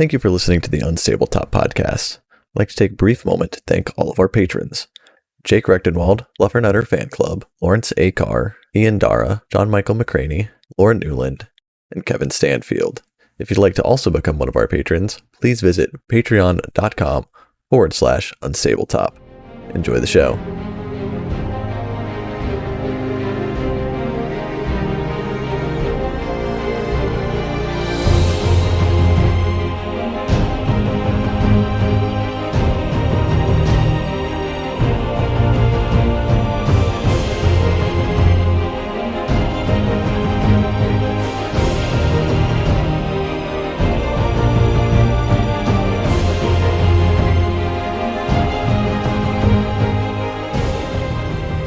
Thank you for listening to the Unstable Top Podcast. I'd like to take a brief moment to thank all of our patrons. Jake Rechtenwald, Luffernutter Fan Club, Lawrence A. Carr, Ian Dara, John Michael McCraney, Lauren Newland, and Kevin Stanfield. If you'd like to also become one of our patrons, please visit patreon.com/unstabletop. Enjoy the show.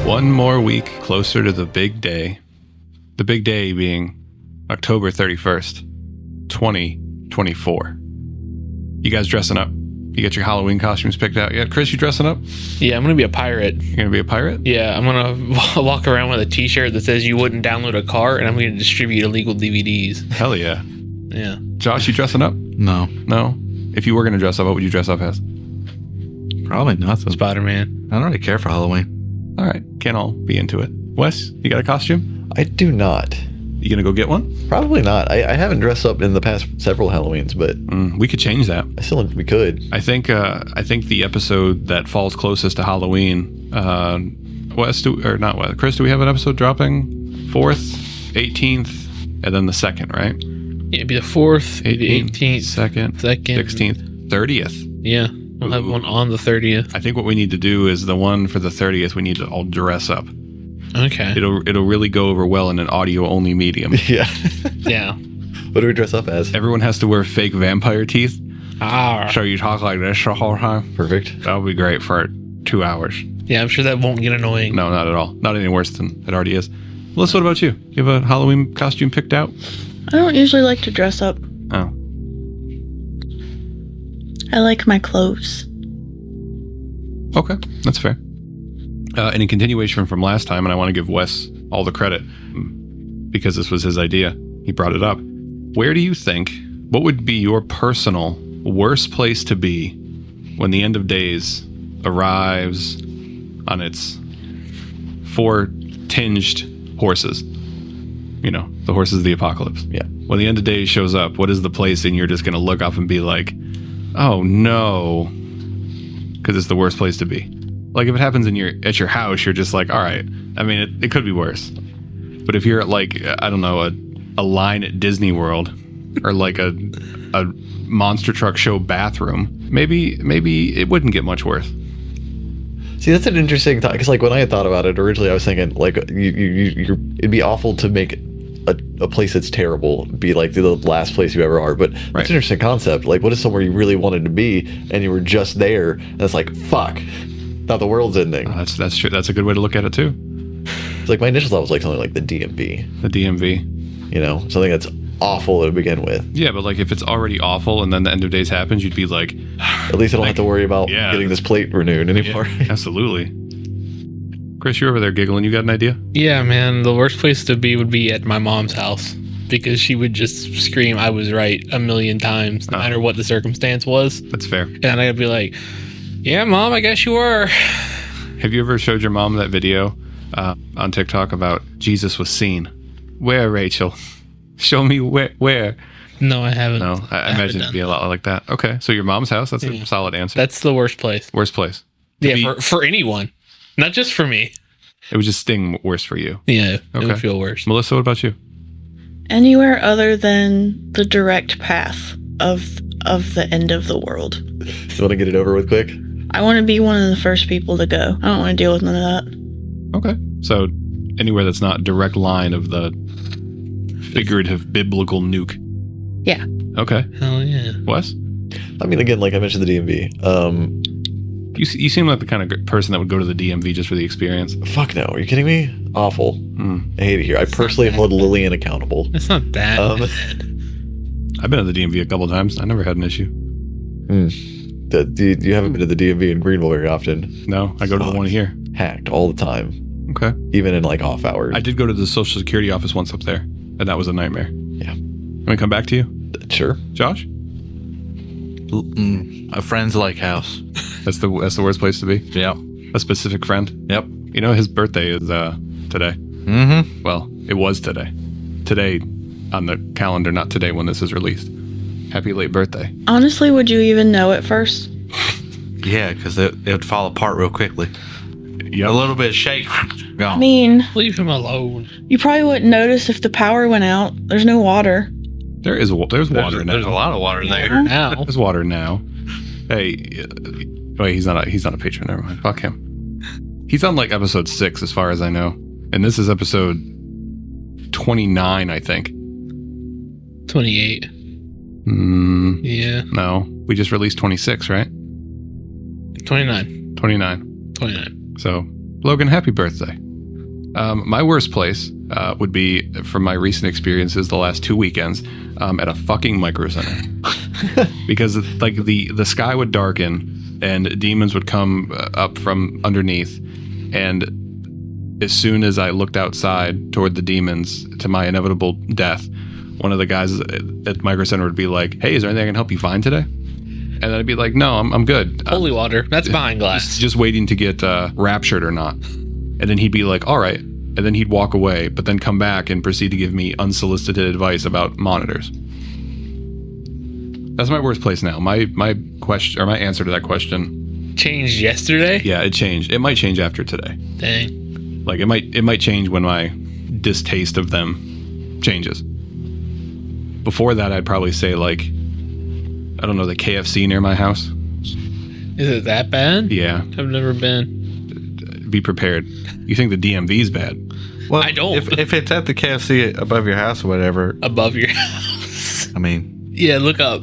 One more week closer to the big day. The big day being October 31st, 2024. You guys dressing up? You got your Halloween costumes picked out yet? Chris, you dressing up? Yeah, I'm going to be a pirate. You're going to be a pirate? Yeah, I'm going to walk around with a t-shirt that says you wouldn't download a car, and I'm going to distribute illegal DVDs. Hell yeah. Yeah. Josh, you dressing up? No. No? If you were going to dress up, what would you dress up as? Probably nothing. Spider-Man. I don't really care for Halloween. All right. Can't all be into it. Wes, you got a costume? I do not. You going to go get one? Probably not. I haven't dressed up in the past several Halloweens, but We could change that. we could. I think the episode that falls closest to Halloween, Chris, do we have an episode dropping 4th, 18th, and then the 2nd, right? Yeah, it'd be the 4th, the 18th, 2nd, 2nd, 16th, 30th. Yeah, we'll have one on the 30th. I think what we need to do is the one for the 30th, we need to all dress up. Okay. It'll really go over well in an audio-only medium. Yeah. Yeah. What do we dress up as? Everyone has to wear fake vampire teeth. Ah. So you talk like this the whole time. Perfect. That would be great for 2 hours. Yeah, I'm sure that won't get annoying. No, not at all. Not any worse than it already is. Melissa, what about you? You have a Halloween costume picked out? I don't usually like to dress up. Oh. I like my clothes. Okay, that's fair. And in continuation from last time, and I want to give Wes all the credit because this was his idea. He brought it up. What would be your personal worst place to be when the end of days arrives on its 4 tinged horses? You know, the horses of the apocalypse. Yeah. When the end of days shows up, what is the place and you're just going to look up and be like, oh no, because it's the worst place to be? Like if it happens at your house, you're just like, all right. I mean, it could be worse. But if you're at like, I don't know, a line at Disney World or like a monster truck show bathroom, maybe it wouldn't get much worse. See, that's an interesting thought, because like when I had thought about it originally, I was thinking like it'd be awful to make a place that's terrible be like the last place you ever are. But that's an interesting concept. Like, what is somewhere you really wanted to be and you were just there, and it's like, fuck, now the world's ending. Oh, that's true. That's a good way to look at it too. It's like my initial thought was like something like the DMV. The DMV. You know, something that's awful to begin with. Yeah, but like if it's already awful and then the end of days happens, you'd be like, at least I don't have to worry about getting this plate renewed anymore. Yeah, absolutely. Chris, you're over there giggling. You got an idea? Yeah, man. The worst place to be would be at my mom's house because she would just scream, I was right 1,000,000 times, no matter what the circumstance was. That's fair. And I'd be like, yeah, Mom, I guess you were. Have you ever showed your mom that video on TikTok about Jesus was seen? Where, Rachel? Show me where. No, I haven't. No, I imagine it'd be a lot like that. Okay, so your mom's house, that's a solid answer. That's the worst place. Worst place. Yeah, for anyone. Not just for me. It would just sting worse for you. Yeah, it would feel worse. Melissa, what about you? Anywhere other than the direct path of the end of the world. You want to get it over with quick? I want to be one of the first people to go. I don't want to deal with none of that. Okay. So anywhere that's not direct line of the figurative biblical nuke. Yeah. Okay. Hell yeah. Wes? I mean, again, like I mentioned the DMV. You seem like the kind of person that would go to the DMV just for the experience. Fuck no. Are you kidding me? Awful. I hate it here. I personally hold Lillian accountable. It's not that bad. I've been to the DMV a couple times. I never had an issue. You haven't been to the DMV in Greenville very often. No, I go to the one here. Hacked all the time. Okay. Even in like off hours. I did go to the Social Security office once up there, and that was a nightmare. Yeah. Can we come back to you? Sure. Josh? A friend's lake house. That's the worst place to be. Yep. A specific friend. Yep. You know, his birthday is today. Mm-hmm. Well, it was today. Today on the calendar, not today when this is released. Happy late birthday. Honestly, would you even know at first? Yeah, because it would fall apart real quickly. Yep. A little bit of shake. I Gone. mean, Leave him alone. you probably wouldn't notice if the power went out. There's no water. There's water now. There's a lot of water there. Now. There's water now. Hey, wait, he's not a patron. Never mind. Fuck him. He's on like episode 6 as far as I know. And this is episode 29, I think. 28. Yeah. No. We just released 26, right? 29. 29. 29. So, Logan, happy birthday. My worst place would be, from my recent experiences the last 2 weekends, at a fucking micro center. Because like the sky would darken and demons would come up from underneath, and as soon as I looked outside toward the demons, to my inevitable death, one of the guys at the micro center would be like, "Hey, is there anything I can help you find today?" And then I'd be like, "No, I'm good. Holy water. That's behind glass. Just waiting to get raptured or not." And then he'd be like, "All right." And then he'd walk away, but then come back and proceed to give me unsolicited advice about monitors. That's my worst place now. My question, or my answer to that question. Changed yesterday? Yeah, it changed. It might change after today. Dang. Like it might change when my distaste of them changes. Before that, I'd probably say like, I don't know, the KFC near my house. Is it that bad? Yeah. I've never been. Be prepared. You think the DMV's bad? Well, I don't. If it's at the KFC above your house or whatever, Above your house. I mean, Yeah, look up.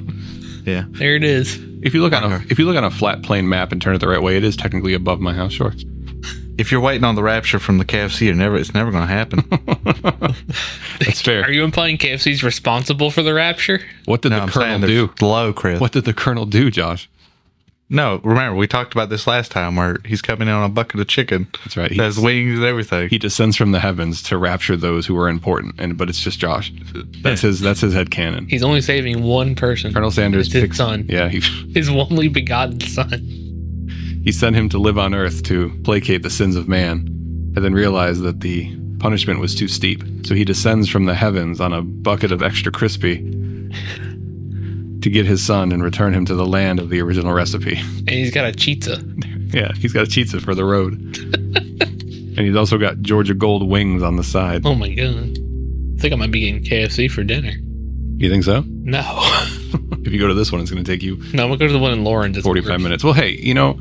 yeah. There it is. If you look on a flat plane map and turn it the right way, it is technically above my house. Sure. If you're waiting on the rapture from the KFC, it's never going to happen. That's fair. Are you implying KFC's responsible for the rapture? What did No, the I'm Colonel saying do? there's low, Chris. What did the Colonel do, Josh? No, remember, we talked about this last time where he's coming in on a bucket of chicken. That's right. He has wings and everything. He descends from the heavens to rapture those who are important, but it's just Josh. That's his headcanon. He's only saving one person. Colonel Sanders It's his son. Yeah, His only begotten son. he sent him to live on Earth to placate the sins of man, and then realized that the punishment was too steep. So he descends from the heavens on a bucket of extra crispy to get his son and return him to the land of the original recipe. And he's got a cheetah. Yeah, he's got a cheetah for the road. And he's also got Georgia Gold wings on the side. Oh my god. I think I might be getting KFC for dinner. You think so? No. If you go to this one, it's going to take you No, I'm going to go to the one in Lawrence. It's 45 worse. minutes. Well, hey, you know,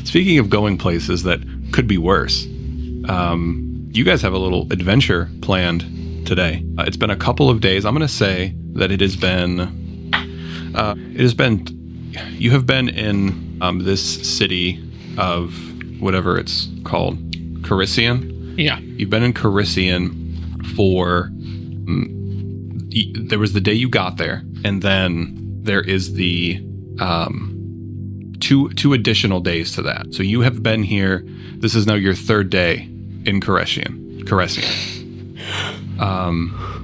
speaking of going places that could be worse, you guys have a little adventure planned today. It's been a couple of days. I'm going to say that you have been in this city of whatever it's called, Carissian. Yeah. You've been in Carissian for, there was the day you got there, and then there is the two additional days to that. So you have been here, this is now your third day in Carissian.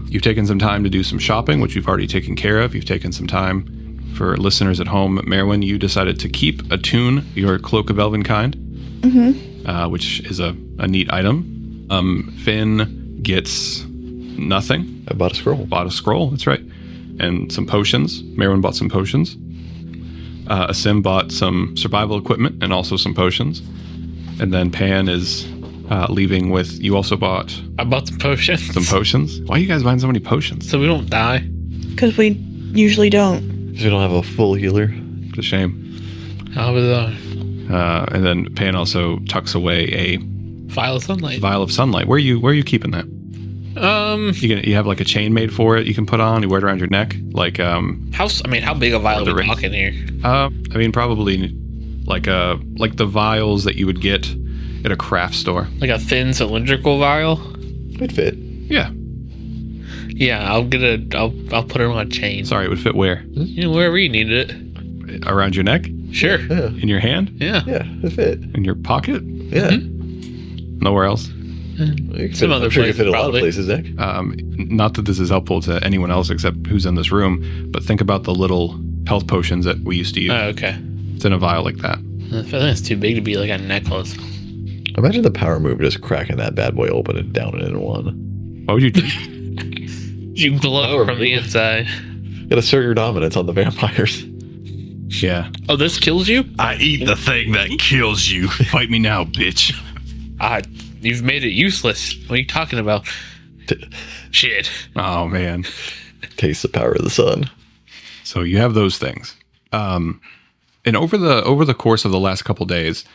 You've taken some time to do some shopping, which you've already taken care of. You've taken some time for listeners at home. Merwin, you decided to keep attune your Cloak of Elvenkind, which is a neat item. Finn gets nothing. I bought a scroll. Bought a scroll, that's right. And some potions. Merwin bought some potions. Asim bought some survival equipment and also some potions. And then Pan is leaving with, you also bought I bought some potions. some potions. Why are you guys buying so many potions? So we don't die. Because we usually don't. Because we don't have a full healer. It's a shame. How was And then Pan also tucks away a Vial of sunlight. vial of sunlight. Where are you keeping that? You have like a chain made for it you can put on, you wear it around your neck, like how big a vial the are we ring. talking here? I mean probably like the vials that you would get at a craft store. Like a thin cylindrical vial? It'd fit. Yeah. Yeah, I'll put it on a chain. Sorry, it would fit where? Wherever you needed it. Around your neck? Sure. Yeah. In your hand? Yeah. Yeah, it'd fit. In your pocket? Yeah. Nowhere else? You Some other I'm sure you places, could fit a lot of probably. places, Nick. Not that this is helpful to anyone else except who's in this room, but think about the little health potions that we used to use. Oh, okay. It's in a vial like that. I think it's too big to be like a necklace. Imagine the power move just cracking that bad boy open and down it in one. Why would you do? You glow from the inside. Gotta assert your dominance on the vampires. Yeah. Oh, this kills you? I eat the thing that kills you. Fight me now, bitch. You've made it useless. What are you talking about? Shit. Oh, man. Taste the power of the sun. So you have those things. And over the course of the last couple days,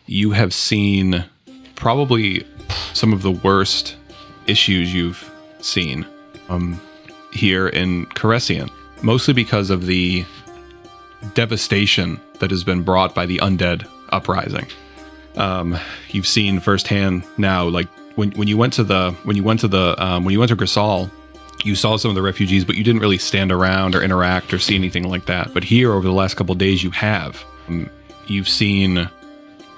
you have seen probably some of the worst issues you've seen here in Caressian, mostly because of the devastation that has been brought by the undead uprising. You've seen firsthand now, like when you went to Grisal, you saw some of the refugees, but you didn't really stand around or interact or see anything like that. But here, over the last couple of days, you have. You've seen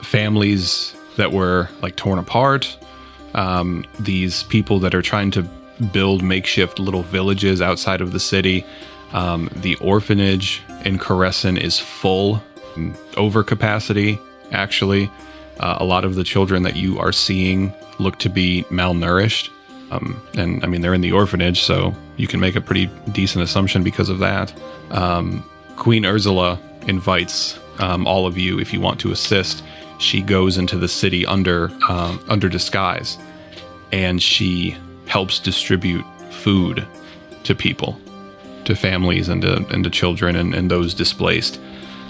families that were like torn apart. These people that are trying to build makeshift little villages outside of the city. The orphanage in Caressian is full, over capacity, actually. A lot of the children that you are seeing look to be malnourished. And I mean, they're in the orphanage, so you can make a pretty decent assumption because of that. Queen Ursula invites all of you if you want to assist. She goes into the city under disguise, and she helps distribute food to people, to families and to children and those displaced.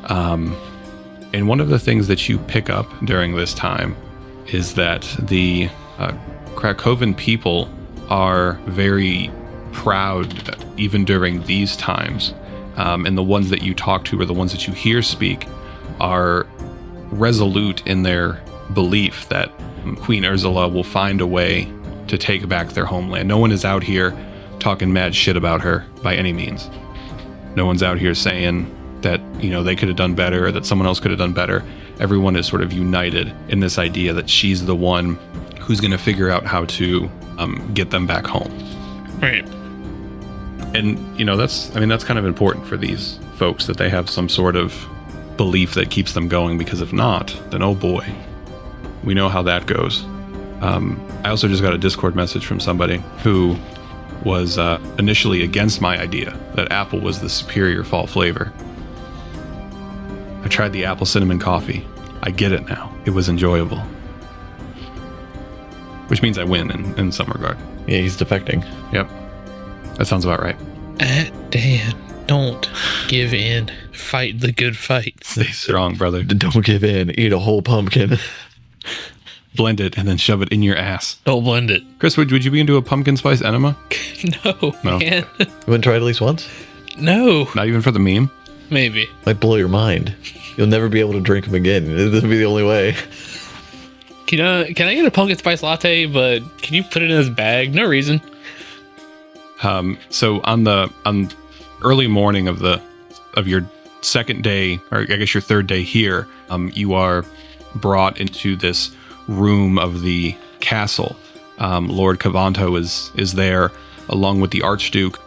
And one of the things that you pick up during this time is that the Krakovan people are very proud even during these times. And the ones that you talk to or the ones that you hear speak are resolute in their belief that Queen Ursula will find a way to take back their homeland. No one is out here talking mad shit about her by any means. No one's out here saying that, you know, they could have done better or that someone else could have done better. Everyone is sort of united in this idea that she's the one who's going to figure out how to get them back home. Right. And, you know, that's kind of important for these folks, that they have some sort of belief that keeps them going, because if not, then oh boy, we know how that goes. I also just got a Discord message from somebody who was initially against my idea that apple was the superior fall flavor. I tried the apple cinnamon coffee. I get it now. It was enjoyable. Which means I win in some regard. Yeah, he's defecting. Yep. That sounds about right. Dan, don't give in. Fight the good fight. Stay strong, brother. Don't give in. Eat a whole pumpkin. Blend it and then shove it in your ass. Don't blend it. Chris, would you be into a pumpkin spice enema? No, man. You wouldn't try it at least once? No. Not even for the meme? Maybe. Might blow your mind. You'll never be able to drink them again. This will be the only way. Can I get a pumpkin spice latte, but can you put it in this bag? No reason. So on early morning of your second day, or I guess your third day here, you are brought into this room of the castle. Lord Cavanto is there along with the Archduke,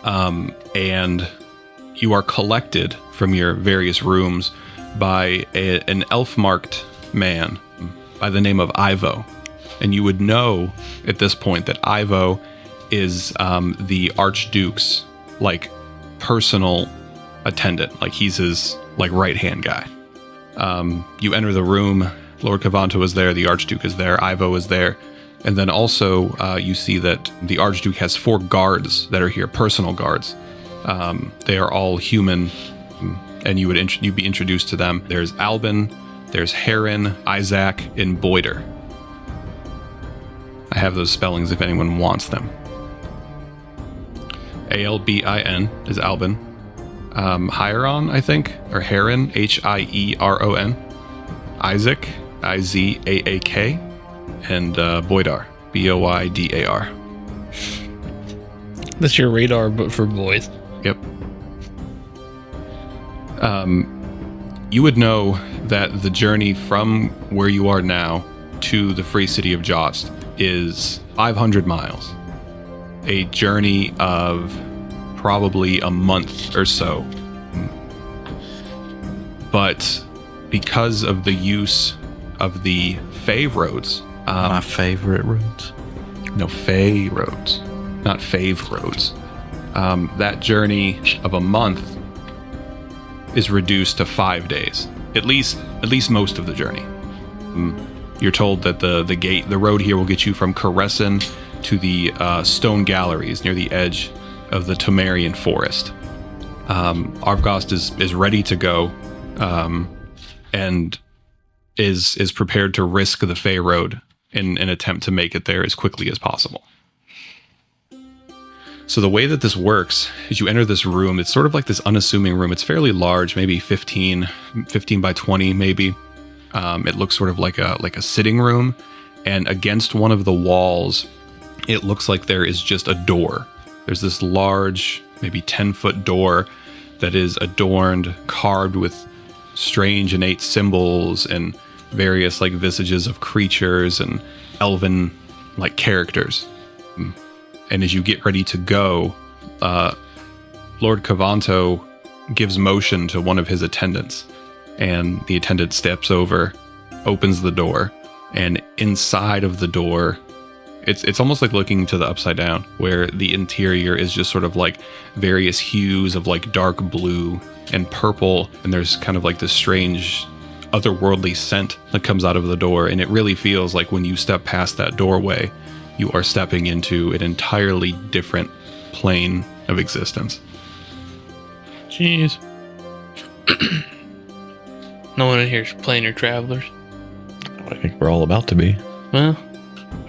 and you are collected from your various rooms by an elf-marked man by the name of Ivo. And you would know at this point that Ivo is the Archduke's like personal attendant. Like he's his like right-hand guy. You enter the room. Lord Cavanto is there. The Archduke is there. Ivo is there. And then also you see that the Archduke has 4 guards that are here, personal guards. They are all human, and you'd be introduced to them. There's Albin, there's Heron, Isaac, and Boyder. I have those spellings if anyone wants them. Albin is Albin. Hieron, I think, or Heron, Hieron. Isaac, Izaak, and Boydar, Boydar. That's your radar, but for boys. Yep. You would know that the journey from where you are now to the free city of Jost is 500 miles. A journey of probably a month or so but because of the use of the Fey roads, My favorite roads. no, Fey roads, not Fave roads, that journey of a month is reduced to 5 days, at least most of the journey. You're told that the road here will get you from Caressin to the stone galleries near the edge of the Temerian forest. Arvgost is ready to go, and is prepared to risk the Fey Road in an attempt to make it there as quickly as possible. So the way that this works is you enter this room. It's sort of like this unassuming room. It's fairly large, maybe 15 by 20, maybe. It looks sort of like a sitting room, and against one of the walls, it looks like there is just a door. There's this large, maybe 10-foot door that is adorned, carved with strange innate symbols and various like visages of creatures and elven like characters. And as you get ready to go, Lord Cavanto gives motion to one of his attendants, and the attendant steps over, opens the door, and inside of the door, it's almost like looking to the upside down, where the interior is just sort of like various hues of like dark blue and purple, and there's kind of like this strange otherworldly scent that comes out of the door, and it really feels like when you step past that doorway, you are stepping into an entirely different plane of existence. Jeez. No one in here is planar travelers. I think we're all about to be. Well,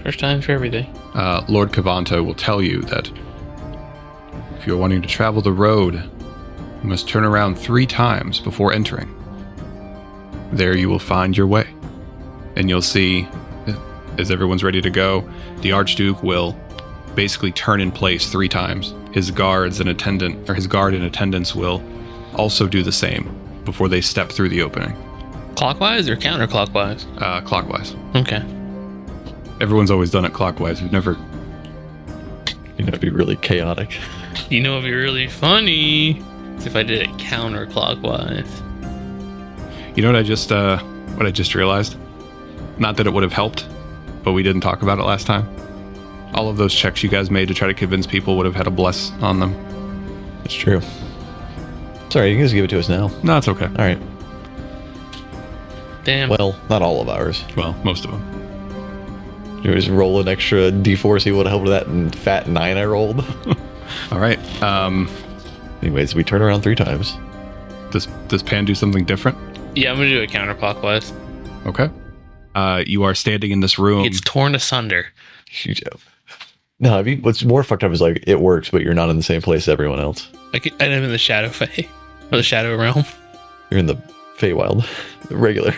first time for everything. Lord Cavanto will tell you that if you're wanting to travel the road, you must turn around 3 times before entering. There you will find your way. And you'll see, as everyone's ready to go, the Archduke will basically turn in place 3 times. His guards and attendant, or his guard and attendants will also do the same before they step through the opening. Clockwise or counterclockwise? Clockwise. Okay. Everyone's always done it clockwise. We've never... You know, it'd be really chaotic. You know, it'd be really funny if I did it counterclockwise. You know what I just realized? Not that it would have helped, but we didn't talk about it last time. All of those checks you guys made to try to convince people would have had a bless on them. It's true. Sorry, you can just give it to us now. No, it's okay. All right. Damn. Well, not all of ours. Well, most of them. You just roll an extra D4, see what helped with that and fat 9 I rolled. All right. Anyways, we turn around 3 times. Does Pan do something different? Yeah, I'm gonna do it counterclockwise. Okay. You are standing in this room. It's torn asunder. No, I mean, what's more fucked up is like it works, but you're not in the same place as everyone else. And I'm in the Shadow Fey. Or the Shadow Realm. You're in the Feywild, the regular.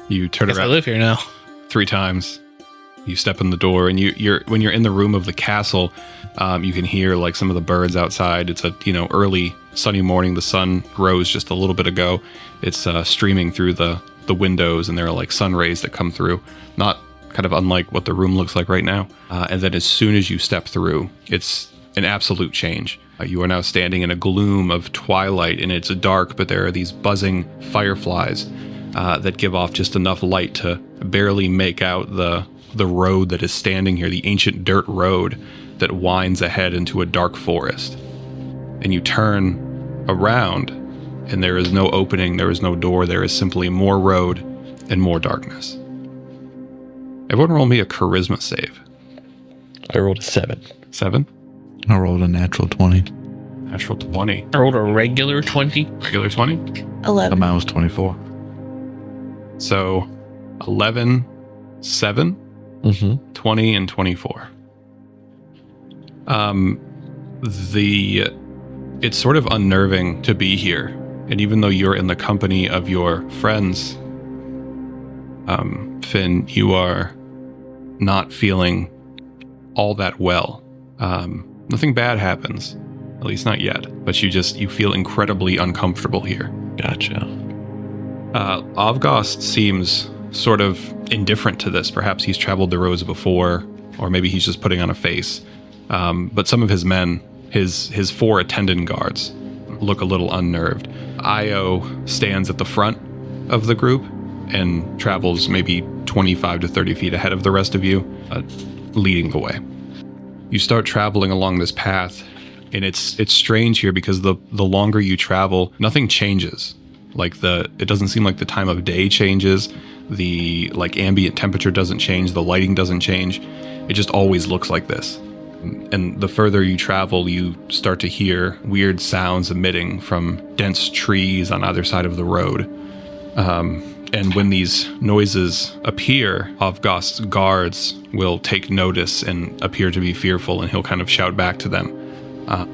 You turn Guess I around live here now. 3 times. You step in the door, and when you're in the room of the castle, you can hear like some of the birds outside. It's a early sunny morning. The sun rose just a little bit ago. It's streaming through the windows, and there are like sun rays that come through. Not kind of unlike what the room looks like right now. And then as soon as you step through, it's an absolute change. You are now standing in a gloom of twilight, and it's dark, but there are these buzzing fireflies that give off just enough light to barely make out the road that is standing here, the ancient dirt road that winds ahead into a dark forest. And you turn around, and there is no opening, there is no door, there is simply more road and more darkness. Everyone roll me a charisma save. I rolled a 7. 7? I rolled a natural 20. Natural 20. I rolled a regular 20. Regular 20? 11. Mine was 24. So 11, 7, Mm-hmm. 20, and 24. It's sort of unnerving to be here. And even though you're in the company of your friends, Finn, you are not feeling all that well. Nothing bad happens, at least not yet, but you feel incredibly uncomfortable here. Gotcha. Avgost seems sort of indifferent to this. Perhaps he's traveled the roads before, or maybe he's just putting on a face. But some of his men, his 4 attendant guards, look a little unnerved. Io stands at the front of the group and travels maybe 25 to 30 feet ahead of the rest of you, leading the way. You start traveling along this path, and it's strange here because the longer you travel, nothing changes. Like it doesn't seem like the time of day changes. The ambient temperature doesn't change. The lighting doesn't change. It just always looks like this. And the further you travel, you start to hear weird sounds emitting from dense trees on either side of the road. And when these noises appear, Avgost's guards will take notice and appear to be fearful, and he'll kind of shout back to them.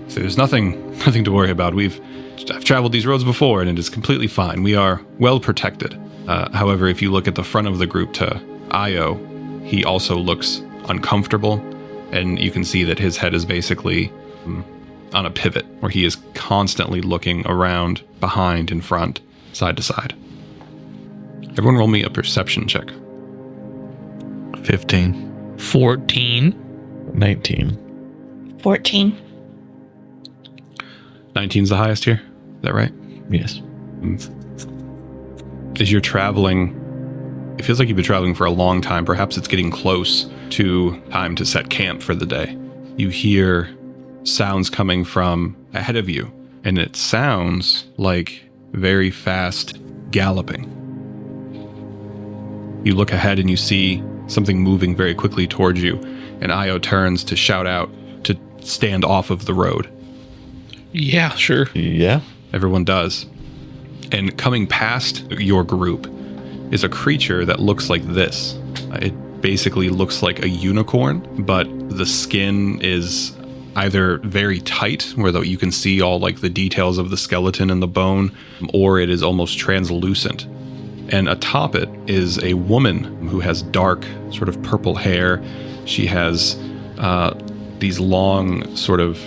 So there's nothing to worry about. I've traveled these roads before, and it is completely fine. We are well protected. However, if you look at the front of the group to Io, he also looks uncomfortable, and you can see that his head is basically on a pivot, where he is constantly looking around, behind, in front, side to side. Everyone roll me a perception check. 15. 14. 19. 14. 19's the highest here. Is that right? Yes. As you're traveling, it feels like you've been traveling for a long time. Perhaps it's getting close to time to set camp for the day. You hear sounds coming from ahead of you, and it sounds like very fast galloping. You look ahead and you see something moving very quickly towards you, and Io turns to shout out to stand off of the road. Yeah, sure. Yeah. Everyone does. And coming past your group is a creature that looks like this. It basically looks like a unicorn, but the skin is either very tight, where you can see all like the details of the skeleton and the bone, or it is almost translucent. And atop it is a woman who has dark, sort of purple hair. She has these long sort of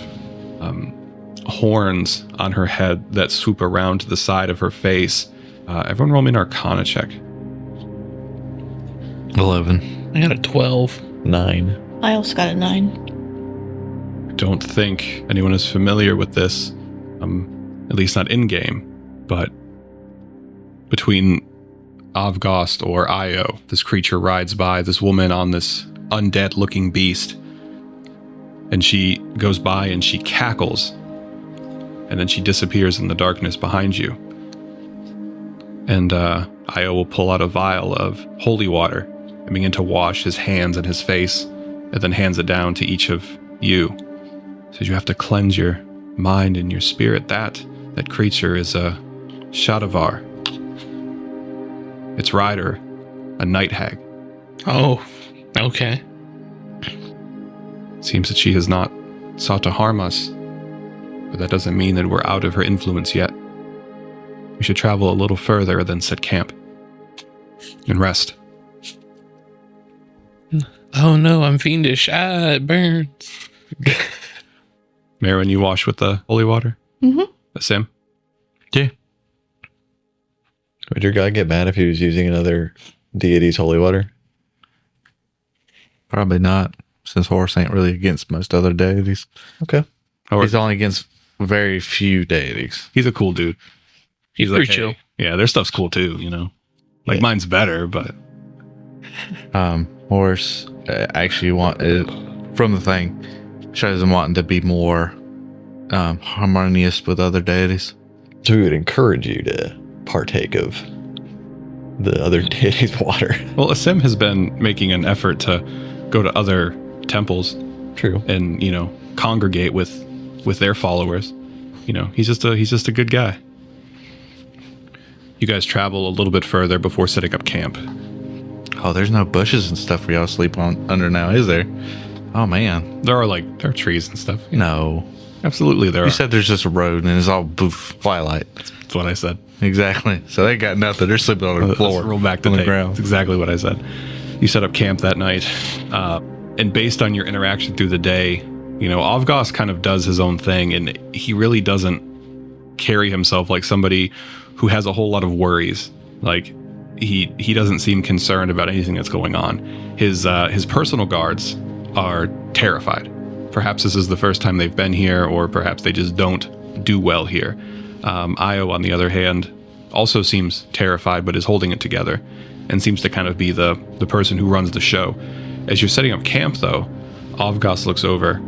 horns on her head that swoop around to the side of her face. Everyone roll me an Arcana check. 11. I got a 12. 9. I also got a 9. I don't think anyone is familiar with this, at least not in-game, but between Avgost or Io, this creature rides by this woman on this undead-looking beast, and she goes by and she cackles, and then she disappears in the darkness behind you. And Io will pull out a vial of holy water and begin to wash his hands and his face, and then hands it down to each of you. Says you have to cleanse your mind and your spirit. That creature is a shadowy. Its rider, a night hag. Oh, okay. Seems that she has not sought to harm us, but that doesn't mean that we're out of her influence yet. We should travel a little further and then set camp and rest. Oh no, I'm fiendish. Ah, it burns. Merwin, you wash with the holy water? Mm-hmm. Sim? Yeah. Would your guy get mad if he was using another deity's holy water? Probably not, since Horus ain't really against most other deities. Okay. He's only against very few deities. He's a cool dude. He's like, pretty chill. hey, yeah, their stuff's cool too, you know? Like, mine's better, but... Horus actually wanted, from the thing, shows him wanting to be more harmonious with other deities. So we would encourage you to partake of the other deity's water. Well, Asim has been making an effort to go to other temples. True. And, you know, congregate with their followers. You know, he's just a good guy. You guys travel a little bit further before setting up camp. Oh, there's no bushes and stuff for y'all to sleep under now, is there? Oh, man. There are trees and stuff. No. Absolutely there are. You said there's just a road and it's all boof, Twilight. That's what I said. Exactly. So they got nothing. They're sleeping on the floor. Let's roll back to on the tape. ground. That's exactly what I said. You set up camp that night. And based on your interaction through the day, you know, Avgost kind of does his own thing, and he really doesn't carry himself like somebody who has a whole lot of worries. Like, he doesn't seem concerned about anything that's going on. His personal guards are terrified. Perhaps this is the first time they've been here, or perhaps they just don't do well here. Io, on the other hand, also seems terrified, but is holding it together and seems to kind of be the person who runs the show. As you're setting up camp, though, Avgos looks over.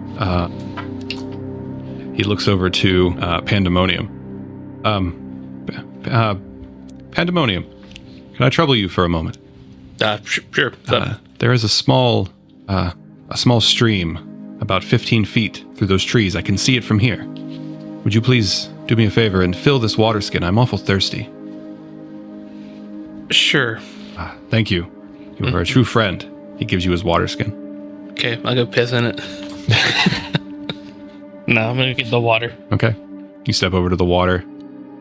He looks over to Pandemonium. Pandemonium, can I trouble you for a moment? Sure. There is a small stream about 15 feet through those trees. I can see it from here. Would you please do me a favor and fill this water skin? I'm awful thirsty. Sure. Thank you. You are a true friend. He gives you his water skin. Okay, I'll go piss in it. No, I'm gonna get the water. Okay. You step over to the water.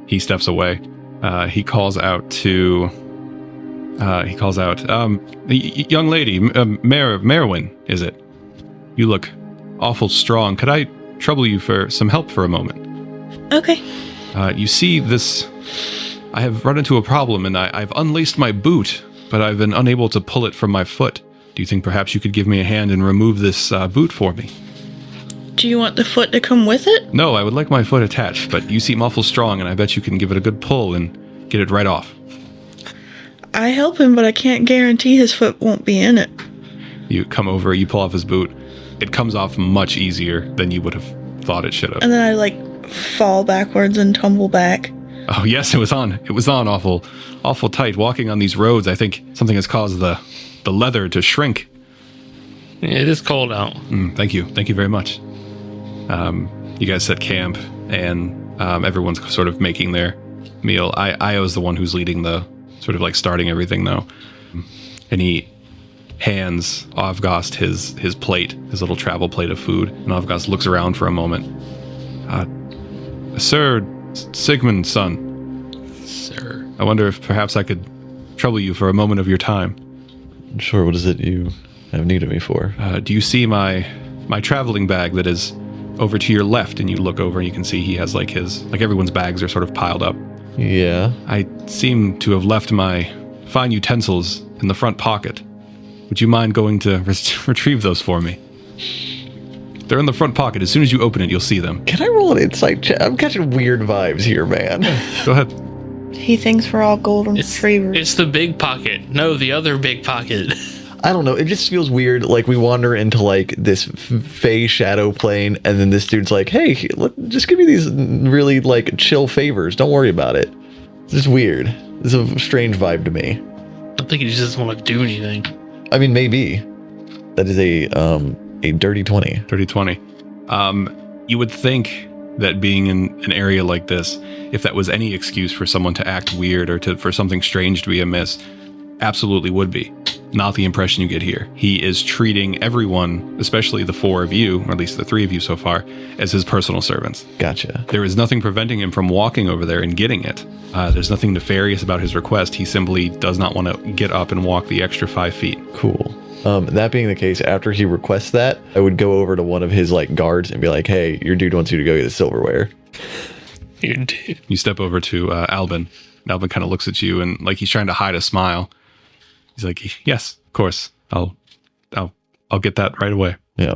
He steps away. He calls out to... young lady, Merwin, is it? You look awful strong. Could I trouble you for some help for a moment? Okay. You see this... I have run into a problem, and I've unlaced my boot, but I've been unable to pull it from my foot. Do you think perhaps you could give me a hand and remove this boot for me? Do you want the foot to come with it? No, I would like my foot attached, but you seem awful strong, and I bet you can give it a good pull and get it right off. I help him, but I can't guarantee his foot won't be in it. You come over, you pull off his boot. It comes off much easier than you would have thought it should have. And then I fall backwards and tumble back. Oh yes, it was on. It was on awful tight. Walking on these roads, I think something has caused the leather to shrink. It is cold out. Thank you very much. You guys set camp, and everyone's sort of making their meal. Io is the one who's leading the sort of starting everything, though. And he hands Avgos his plate, his little travel plate of food. And Avgos looks around for a moment. Sir Sigmund's son. Sir. I wonder if perhaps I could trouble you for a moment of your time. Sure, what is it you have need of me for? Do you see my traveling bag that is over to your left? And you look over and you can see he has everyone's bags are sort of piled up. Yeah. I seem to have left my fine utensils in the front pocket. Would you mind going to retrieve those for me? They're in the front pocket. As soon as you open it, you'll see them. Can I roll an insight check? I'm catching weird vibes here, man. Go ahead. He thinks we're all golden retrievers. It's the big pocket. No, the other big pocket. I don't know. It just feels weird. We wander into this Fey shadow plane, and then this dude's like, "Hey, just give me these really chill favors. Don't worry about it." It's just weird. It's a strange vibe to me. I think he just doesn't want to do anything. I mean, maybe that is a dirty 20. Dirty 20. You would think that being in an area like this, if that was any excuse for someone to act weird or for something strange to be amiss, absolutely would be. Not the impression you get here. He is treating everyone, especially the four of you, or at least the three of you so far, as his personal servants. Gotcha. There is nothing preventing him from walking over there and getting it. There's nothing nefarious about his request. He simply does not want to get up and walk the extra 5 feet. Cool. That being the case, after he requests that, I would go over to one of his guards and be like, "Hey, your dude wants you to go get the silverware." Your dude. You step over to Albin. Albin kind of looks at you and he's trying to hide a smile. He's like, "Yes, of course. I'll get that right away." Yeah.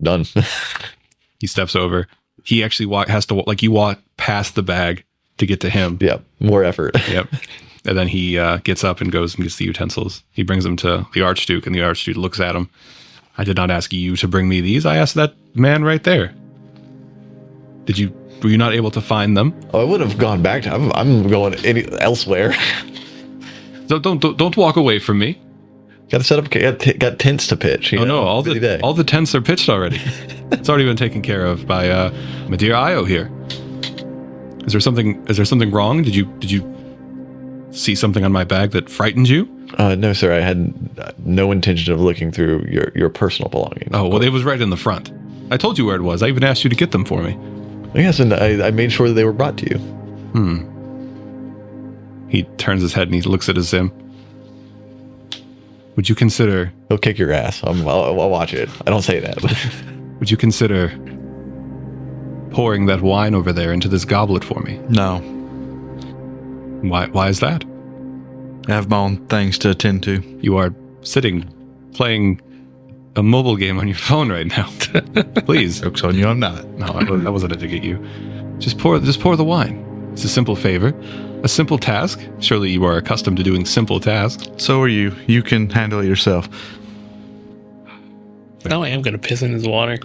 Done. He steps over. He actually has to you walk past the bag to get to him. Yep. More effort. Yep. And then he gets up and goes and gets the utensils. He brings them to the Archduke, and the Archduke looks at him. "I did not ask you to bring me these. I asked that man right there. Were you not able to find them?" Oh, I would have gone back to. I'm going elsewhere. Don't walk away from me. Got to set up. Got tents to pitch. No, all the tents are pitched already. It's already been taken care of by my dear Io here. Is there something wrong? Did you see something on my bag that frightened you? No, sir. I had no intention of looking through your personal belongings. Oh, well, it was right in the front. I told you where it was. I even asked you to get them for me. Yes, and I made sure that they were brought to you. He turns his head and he looks at his Zim. Would you consider... He'll kick your ass. I'll watch it. I don't say that. Would you consider pouring that wine over there into this goblet for me? No. Why is that? I have my own things to attend to. You are sitting, playing a mobile game on your phone right now. Please. Joke's on you, I'm not. No, that wasn't a dig at you. Just pour the wine. It's a simple favor. A simple task. Surely you are accustomed to doing simple tasks. So are you. You can handle it yourself. Now I am going to piss in his water.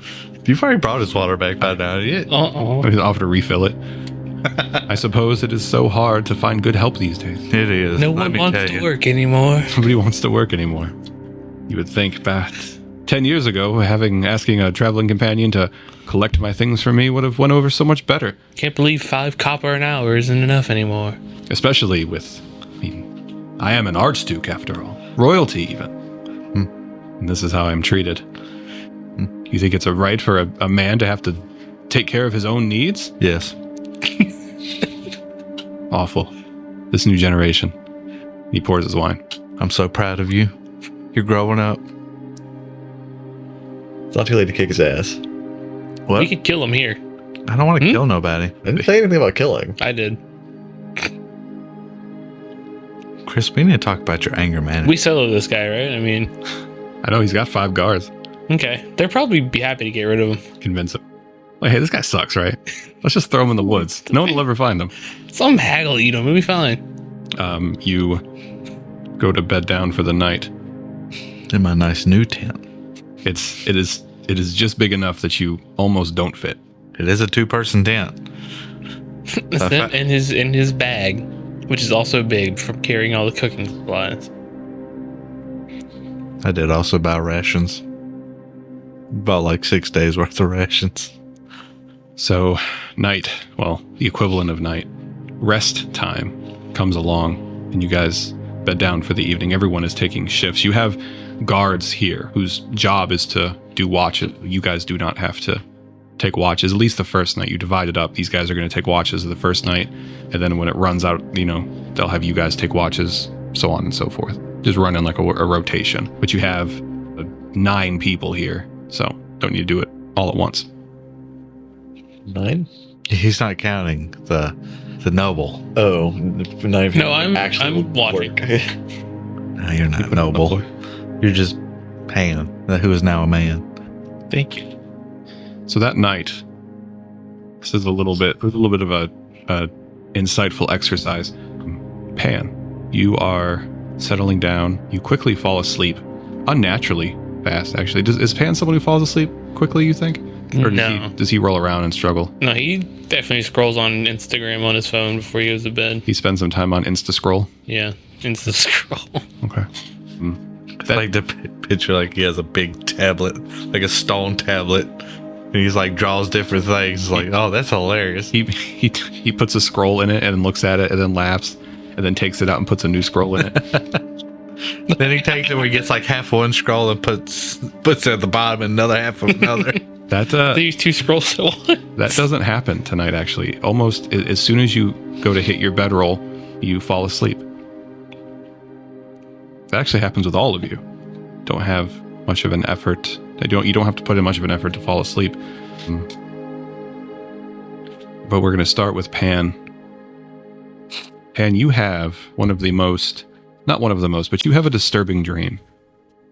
You've already brought his water back by now. Yeah. I just offer to refill it. I suppose it is so hard to find good help these days. It is. No one wants to work anymore. Nobody wants to work anymore. You would think back 10 years ago, asking a traveling companion to collect my things for me would have went over so much better. Can't believe 5 copper an hour isn't enough anymore. Especially with, I am an archduke after all. Royalty even. And this is how I'm treated. You think it's a right for a man to have to take care of his own needs? Yes. Awful. This new generation. He pours his wine. I'm so proud of you. You're growing up. It's not too late to kick his ass. What? We could kill him here. I don't want to kill nobody. I didn't say anything about killing. I did. Chris, we need to talk about your anger management. We solo this guy, right? I mean, I know he's got 5 guards. okay. They'll probably be happy to get rid of him. Convince him. Like, hey, this guy sucks, right? Let's just throw him in the woods. No one will ever find him. Some hag will eat him. It'll be fine. You go to bed down for the night. In my nice new tent. It is just big enough that you almost don't fit. It is a 2-person tent. That's it. In his bag, which is also big from carrying all the cooking supplies. I did also buy rations. About like 6 days worth of rations. So, night, well, the equivalent of night, rest time comes along, and you guys bed down for the evening. Everyone is taking shifts. You have guards here whose job is to do watches. You guys do not have to take watches, at least the first night. You divide it up. These guys are going to take watches the first night, and then when it runs out, they'll have you guys take watches, so on and so forth. Just run in like a rotation. But you have 9 people here, so don't need to do it all at once. 9? He's not counting the noble. Oh, not even No, I'm watching. No, you're not noble. You're just Pan, who is now a man. Thank you. So that night, this is a little bit of a insightful exercise. Pan, you are settling down. You quickly fall asleep, unnaturally fast. Actually, is Pan someone who falls asleep quickly? You think, or does he roll around and struggle? No, he definitely scrolls on Instagram on his phone before he goes to bed. He spends some time on Insta scroll. Yeah, Insta scroll. Okay. I like the picture like he has a big tablet, like a stone tablet, and he's like draws different things. It's like, oh, that's hilarious. He puts a scroll in it and looks at it and then laughs and then takes it out and puts a new scroll in it. Then he takes it when he gets like half one scroll and puts it at the bottom and another half of another. These 2 scrolls at once. That doesn't happen tonight, actually. Almost as soon as you go to hit your bedroll, you fall asleep. That actually happens with all of you. Don't have much of an effort. You don't have to put in much of an effort to fall asleep. But we're going to start with Pan. Pan, you have not one of the most, but you have a disturbing dream.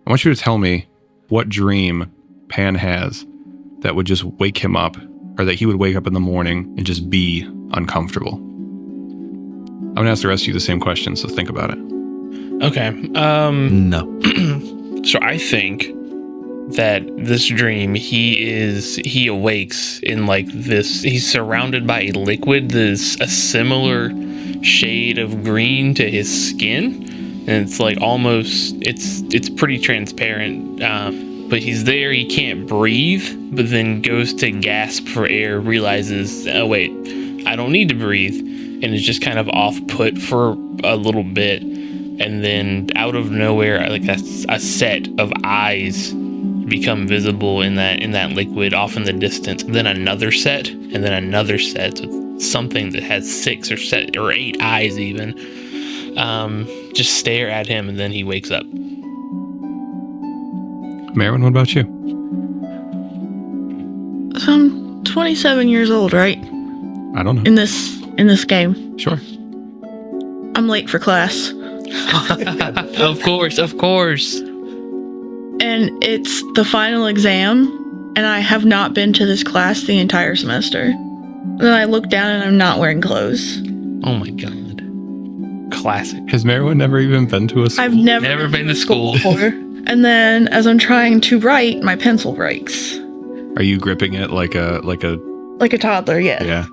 I want you to tell me what dream Pan has that would just wake him up, or that he would wake up in the morning and just be uncomfortable. I'm going to ask the rest of you the same question, so think about it. Okay. No. So I think that this dream, he awakes in like this. He's surrounded by a liquid that's a similar shade of green to his skin, and it's like almost it's pretty transparent. But he's there. He can't breathe, but then goes to gasp for air. Realizes, oh wait, I don't need to breathe, and is just kind of off put for a little bit. And then out of nowhere, like a set of eyes become visible in that liquid off in the distance. Then another set, and then another set. So something that has 6 or 8 eyes even. Just stare at him, and then he wakes up. Merwin, what about you? So I'm 27 years old, right? I don't know. In this game. Sure. I'm late for class. Of course. And it's the final exam, and I have not been to this class the entire semester. Then I look down and I'm not wearing clothes. Oh my god. Classic. Has Merwin never even been to a school? I've Never been to school. before. And then as I'm trying to write, my pencil breaks. Are you gripping it like a Like a toddler, yeah,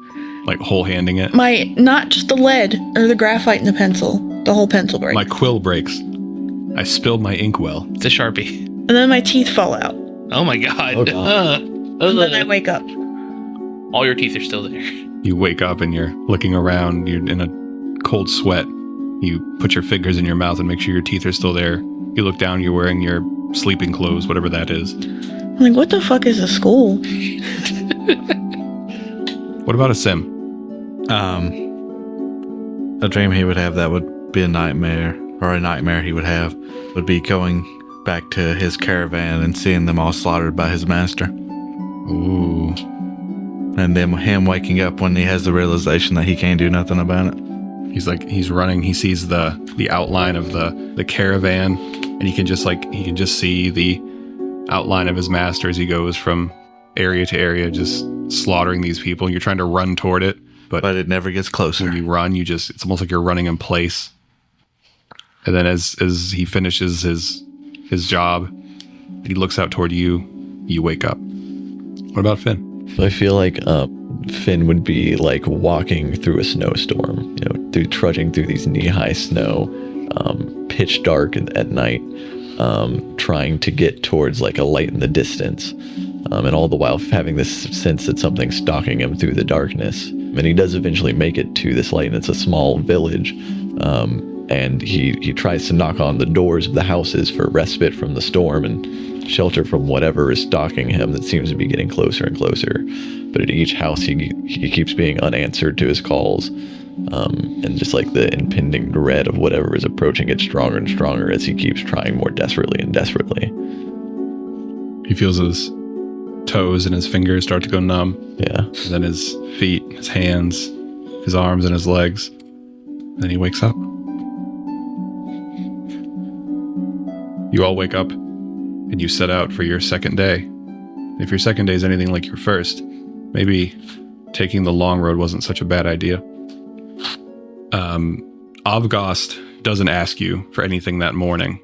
like whole handing it? Not just the lead or the graphite in the pencil. The whole pencil breaks. My quill breaks. I spilled my inkwell. It's a Sharpie. And then my teeth fall out. Oh my god. Oh, God. And then I wake up. All your teeth are still there. You wake up and you're looking around. You're in a cold sweat. You put your fingers in your mouth and make sure your teeth are still there. You look down. You're wearing your sleeping clothes, whatever that is. I'm like, what the fuck is a school? What about a sim? A dream he would have that would be a nightmare, or a nightmare he would have, would be going back to his caravan and seeing them all slaughtered by his master. Ooh. And then him waking up when he has the realization that he can't do nothing about it. He's running. He sees the outline of the caravan, and he can just see the outline of his master as he goes from area to area, just slaughtering these people. And you're trying to run toward it, but It never gets closer. when you run, it's almost like you're running in place. And then as he finishes his job, and he looks out toward you, you wake up. What about Finn? So I feel like Finn would be like walking through a snowstorm, trudging through these knee-high snow, pitch dark at night, trying to get towards like a light in the distance, and all the while having this sense that something's stalking him through the darkness. And he does eventually make it to this light, and it's a small village, and he tries to knock on the doors of the houses for respite from the storm and shelter from whatever is stalking him that seems to be getting closer and closer. But at each house he keeps being unanswered to his calls, and just like the impending dread of whatever is approaching gets stronger and stronger as he keeps trying more desperately and desperately. He feels his toes and his fingers start to go numb. Yeah. And then his feet, his hands, his arms, and his legs. And then he wakes up. You all wake up and you set out for your second day. If your second day is anything like your first, maybe taking the long road wasn't such a bad idea. Avgost doesn't ask you for anything that morning.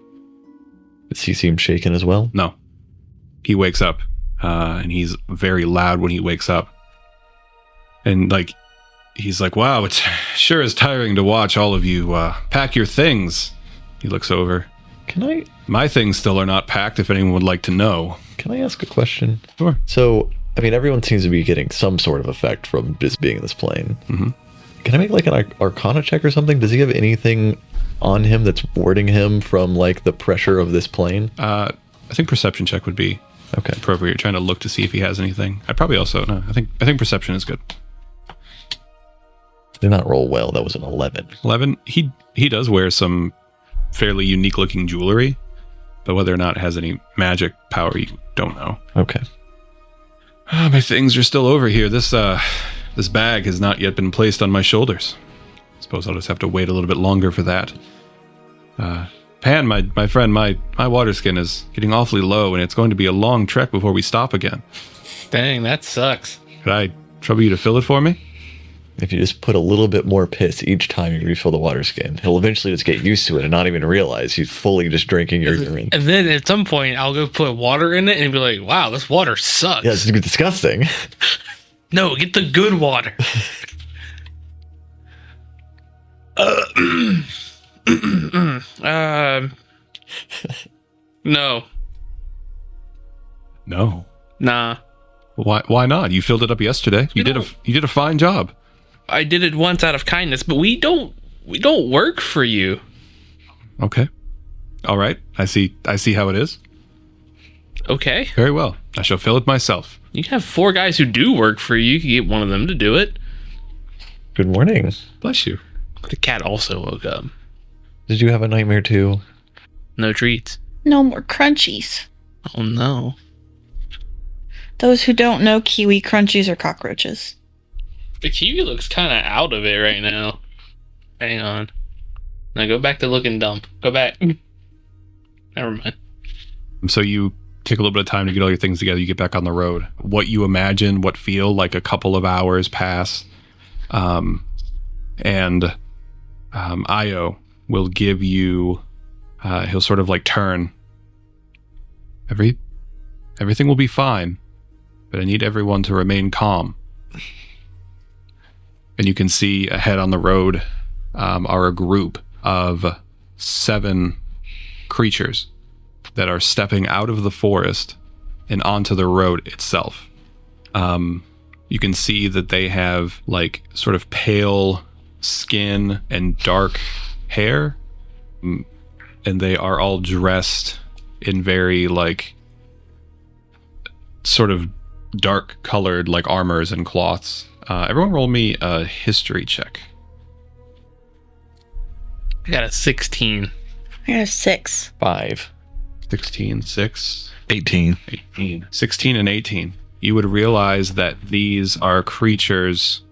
Does he seem shaken as well? No. He wakes up, and he's very loud when he wakes up. And he's like, wow, it sure is tiring to watch all of you pack your things. He looks over. My things still are not packed, if anyone would like to know. Can I ask a question? Sure. So, I mean, everyone seems to be getting some sort of effect from just being in this plane. Mm-hmm. Can I make like an Arcana check or something? Does he have anything on him that's warding him from like the pressure of this plane? I think perception check would be Okay. appropriate. You're trying to look to see if he has anything. I'd probably also, no, I think perception is good. Did not roll well. That was an 11. 11, he does wear some fairly unique looking jewelry, but whether or not it has any magic power, you don't know. Okay. My things are still over here. This bag has not yet been placed on my shoulders. Suppose I'll just have to wait a little bit longer for that. Pan, my friend, my water skin is getting awfully low, and it's going to be a long trek before we stop again. Dang, that sucks. Could I trouble you to fill it for me? If you just put a little bit more piss each time you refill the water skin, he'll eventually just get used to it and not even realize he's fully just drinking your urine. And then at some point, I'll go put water in it and be like, wow, this water sucks. Yeah, it's disgusting. No, get the good water. No. No. Nah. Why not? You filled it up yesterday. You did a fine job. I did it once out of kindness, but we don't work for you. Okay. All right. I see how it is. Okay. Very well. I shall fill it myself. You have 4 guys who do work for you. You can get one of them to do it. Good morning. Bless you. The cat also woke up. Did you have a nightmare too? No treats. No more crunchies. Oh no. Those who don't know, kiwi crunchies are cockroaches. The kiwi looks kind of out of it right now. Hang on. Now go back to looking dumb. Go back. Never mind. So you take a little bit of time to get all your things together. You get back on the road. What you imagine, what feel like a couple of hours pass. Io will give you, he'll sort of like turn. Everything will be fine, but I need everyone to remain calm. And you can see ahead on the road are a group of 7 creatures that are stepping out of the forest and onto the road itself. You can see that they have like sort of pale skin and dark hair, and they are all dressed in very like sort of dark colored like armors and cloths. Everyone roll me a history check. I got a 16. I got a 6. 5. 16, 6, 18. 18. 16 and 18. You would realize that these are creatures,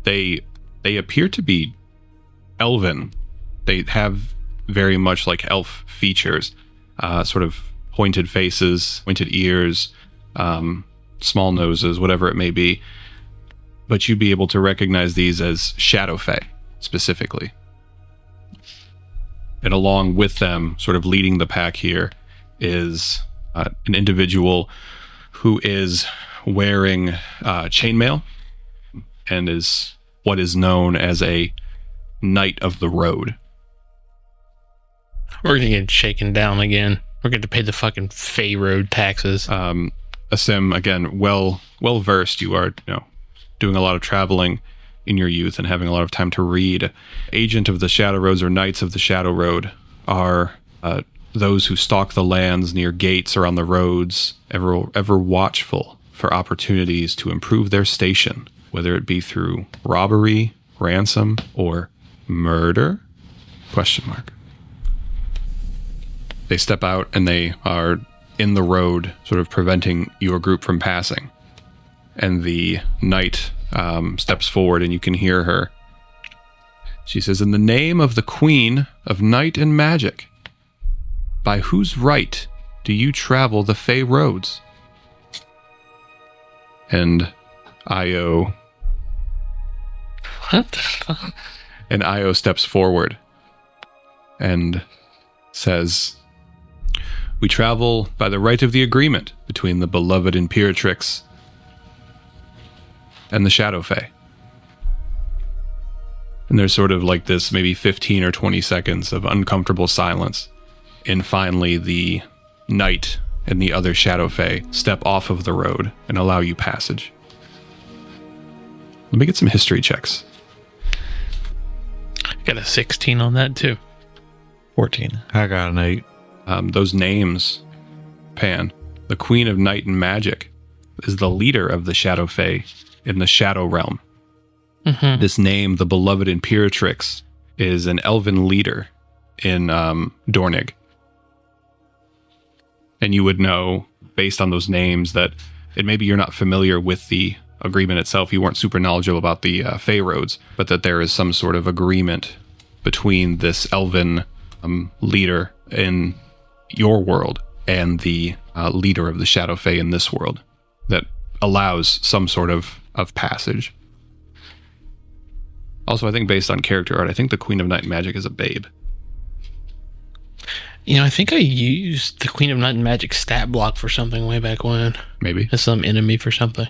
they appear to be elven. They have very much like elf features, sort of pointed faces, pointed ears, small noses, whatever it may be. But you'd be able to recognize these as shadow Fey, specifically. And along with them, sort of leading the pack here, is an individual who is wearing chainmail and is what is known as a Knight of the Road. We're gonna get shaken down again. We're going to pay the fucking Fey Road taxes. Asim, again, well versed. You are, doing a lot of traveling in your youth and having a lot of time to read. Agent of the Shadow Roads or Knights of the Shadow Road are those who stalk the lands near gates or on the roads, ever watchful for opportunities to improve their station, whether it be through robbery, ransom, or murder? ? They step out and they are in the road, sort of preventing your group from passing. And the knight steps forward and you can hear her. She says, "In the name of the Queen of Night and Magic, by whose right do you travel the Fey Roads?" And Io... What the fuck? And Io steps forward and says, "We travel by the right of the agreement between the beloved Imperatrix and the Shadow Fae." And there's sort of like this maybe 15 or 20 seconds of uncomfortable silence. And finally, the knight and the other Shadow Fae step off of the road and allow you passage. Let me get some history checks. I got a 16 on that too. 14. I got an 8. Those names, Pan, the Queen of Night and Magic, is the leader of the Shadow Fae in the Shadow Realm. Mm-hmm. This name, the beloved Imperatrix, is an elven leader in Dornig. And you would know, based on those names, that maybe you're not familiar with the agreement itself. You weren't super knowledgeable about the Fey Roads, but that there is some sort of agreement between this elven leader in your world and the leader of the Shadow Fae in this world that allows some sort of passage. Also, I think based on character art, I think the Queen of Night and Magic is a babe. I think I used the Queen of Night and Magic stat block for something way back when. Maybe. As some enemy for something.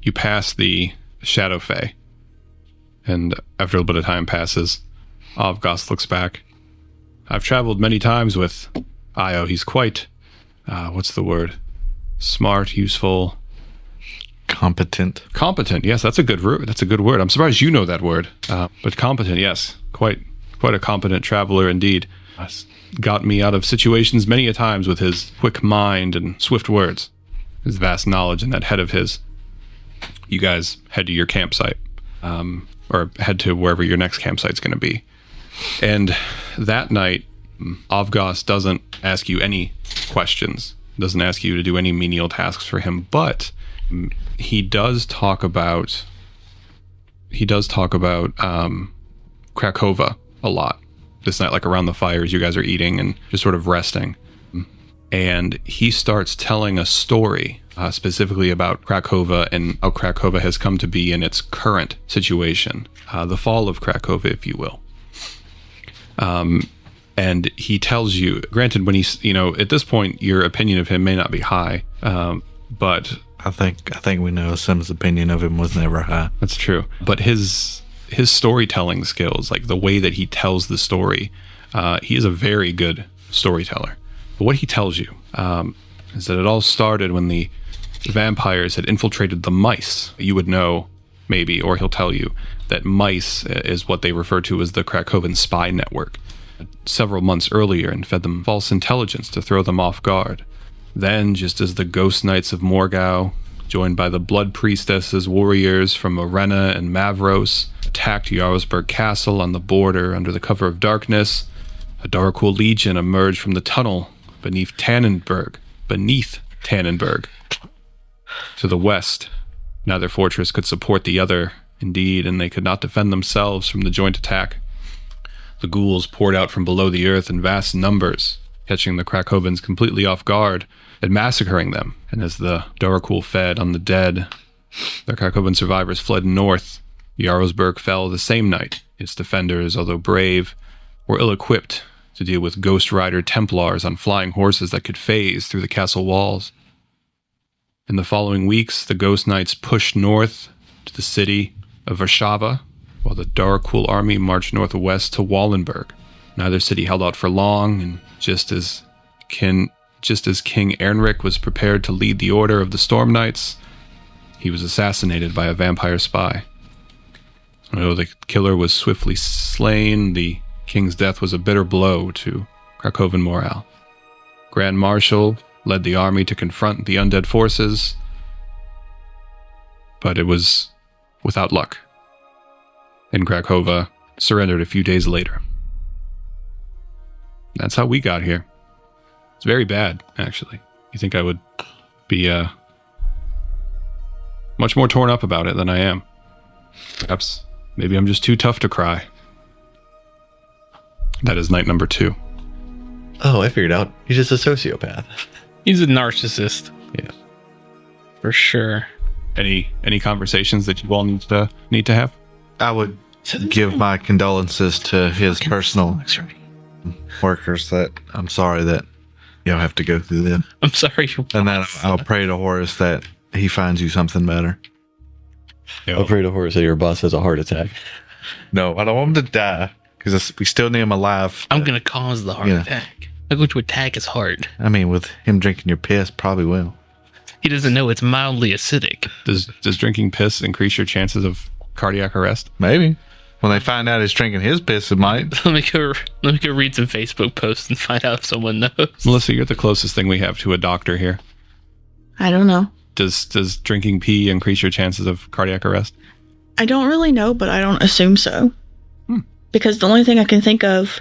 You pass the Shadow Fae, and after a little bit of time passes, Avgos looks back. "I've traveled many times with Io. He's quite, what's the word? Smart, useful... Competent. Competent, yes, that's a good word. That's a good word. I'm surprised you know that word. But competent, yes. Quite a competent traveler indeed. Got me out of situations many a times with his quick mind and swift words. His vast knowledge in that head of his. You guys head to your campsite. Or head to wherever your next campsite's going to be. And that night, Avgos doesn't ask you any questions. Doesn't ask you to do any menial tasks for him, but he does talk about Krakova a lot this night, like around the fires you guys are eating and just sort of resting. and he starts telling a story specifically about Krakova and how Krakova has come to be in its current situation, the fall of Krakova, if you will. And he tells you, granted, when he's, at this point, your opinion of him may not be high, but I think we know Sim's opinion of him was never high. that's true. But his storytelling skills, like the way that he tells the story, he is a very good storyteller. But what he tells you is that it all started when the vampires had infiltrated the mice. You would know, maybe, or he'll tell you, that mice is what they refer to as the Krakovan spy network. Several months earlier, and fed them false intelligence to throw them off guard. Then, just as the ghost knights of Morgau, joined by the blood priestesses warriors from Arena and Mavros, attacked Jarlsberg Castle on the border under the cover of darkness, a Darkwool Legion emerged from the tunnel beneath Tannenberg. To the west, neither fortress could support the other, indeed, and they could not defend themselves from the joint attack. The ghouls poured out from below the earth in vast numbers, catching the Krakovans completely off guard and massacring them. And as the Darkwool fed on the dead, the Krakovan survivors fled north. Jarlsberg fell the same night. Its defenders, although brave, were ill-equipped to deal with Ghost Rider Templars on flying horses that could phase through the castle walls. In the following weeks, the Ghost Knights pushed north to the city of Warszawa, while the Darkwool army marched northwest to Wallenberg. Neither city held out for long, and just as King Ernric was prepared to lead the Order of the Storm Knights, he was assassinated by a vampire spy. Although the killer was swiftly slain, the king's death was a bitter blow to Krakovan morale. Grand Marshal led the army to confront the undead forces, but it was without luck, and Krakova surrendered a few days later. That's how we got here. It's very bad, actually. You think I would be much more torn up about it than I am. Perhaps, maybe I'm just too tough to cry. That is night number 2. Oh, I figured out. He's just a sociopath. He's a narcissist. Yeah. For sure. Any conversations that you all need to have? I would give my condolences to his personal workers. That I'm sorry that you'll have to go through them. I'm sorry. And then I'll pray to Horus that he finds you something better. I'll pray to Horus that your boss has a heart attack. No, I don't want him to die because we still need him alive. I'm going to cause the heart attack. I'm going to attack his heart. I mean, with him drinking your piss, probably will. He doesn't know it's mildly acidic. Does drinking piss increase your chances of cardiac arrest? Maybe. When they find out he's drinking his piss, it might. Let me go read some Facebook posts and find out if someone knows. Melissa, you're the closest thing we have to a doctor here. I don't know. Does drinking pee increase your chances of cardiac arrest? I don't really know, but I don't assume so. Because the only thing I can think of,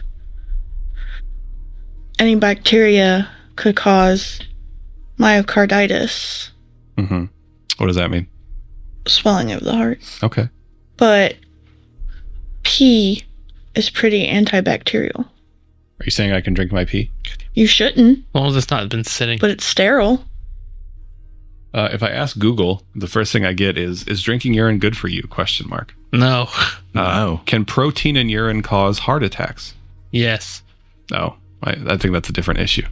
any bacteria could cause myocarditis. Mm-hmm. What does that mean? Swelling of the heart. Okay. But pee is pretty antibacterial. Are you saying I can drink my pee? You shouldn't. As long as it's not been sitting. But it's sterile. If I ask Google, the first thing I get is drinking urine good for you? ? No. No. Can protein in urine cause heart attacks? Yes. No. I think that's a different issue.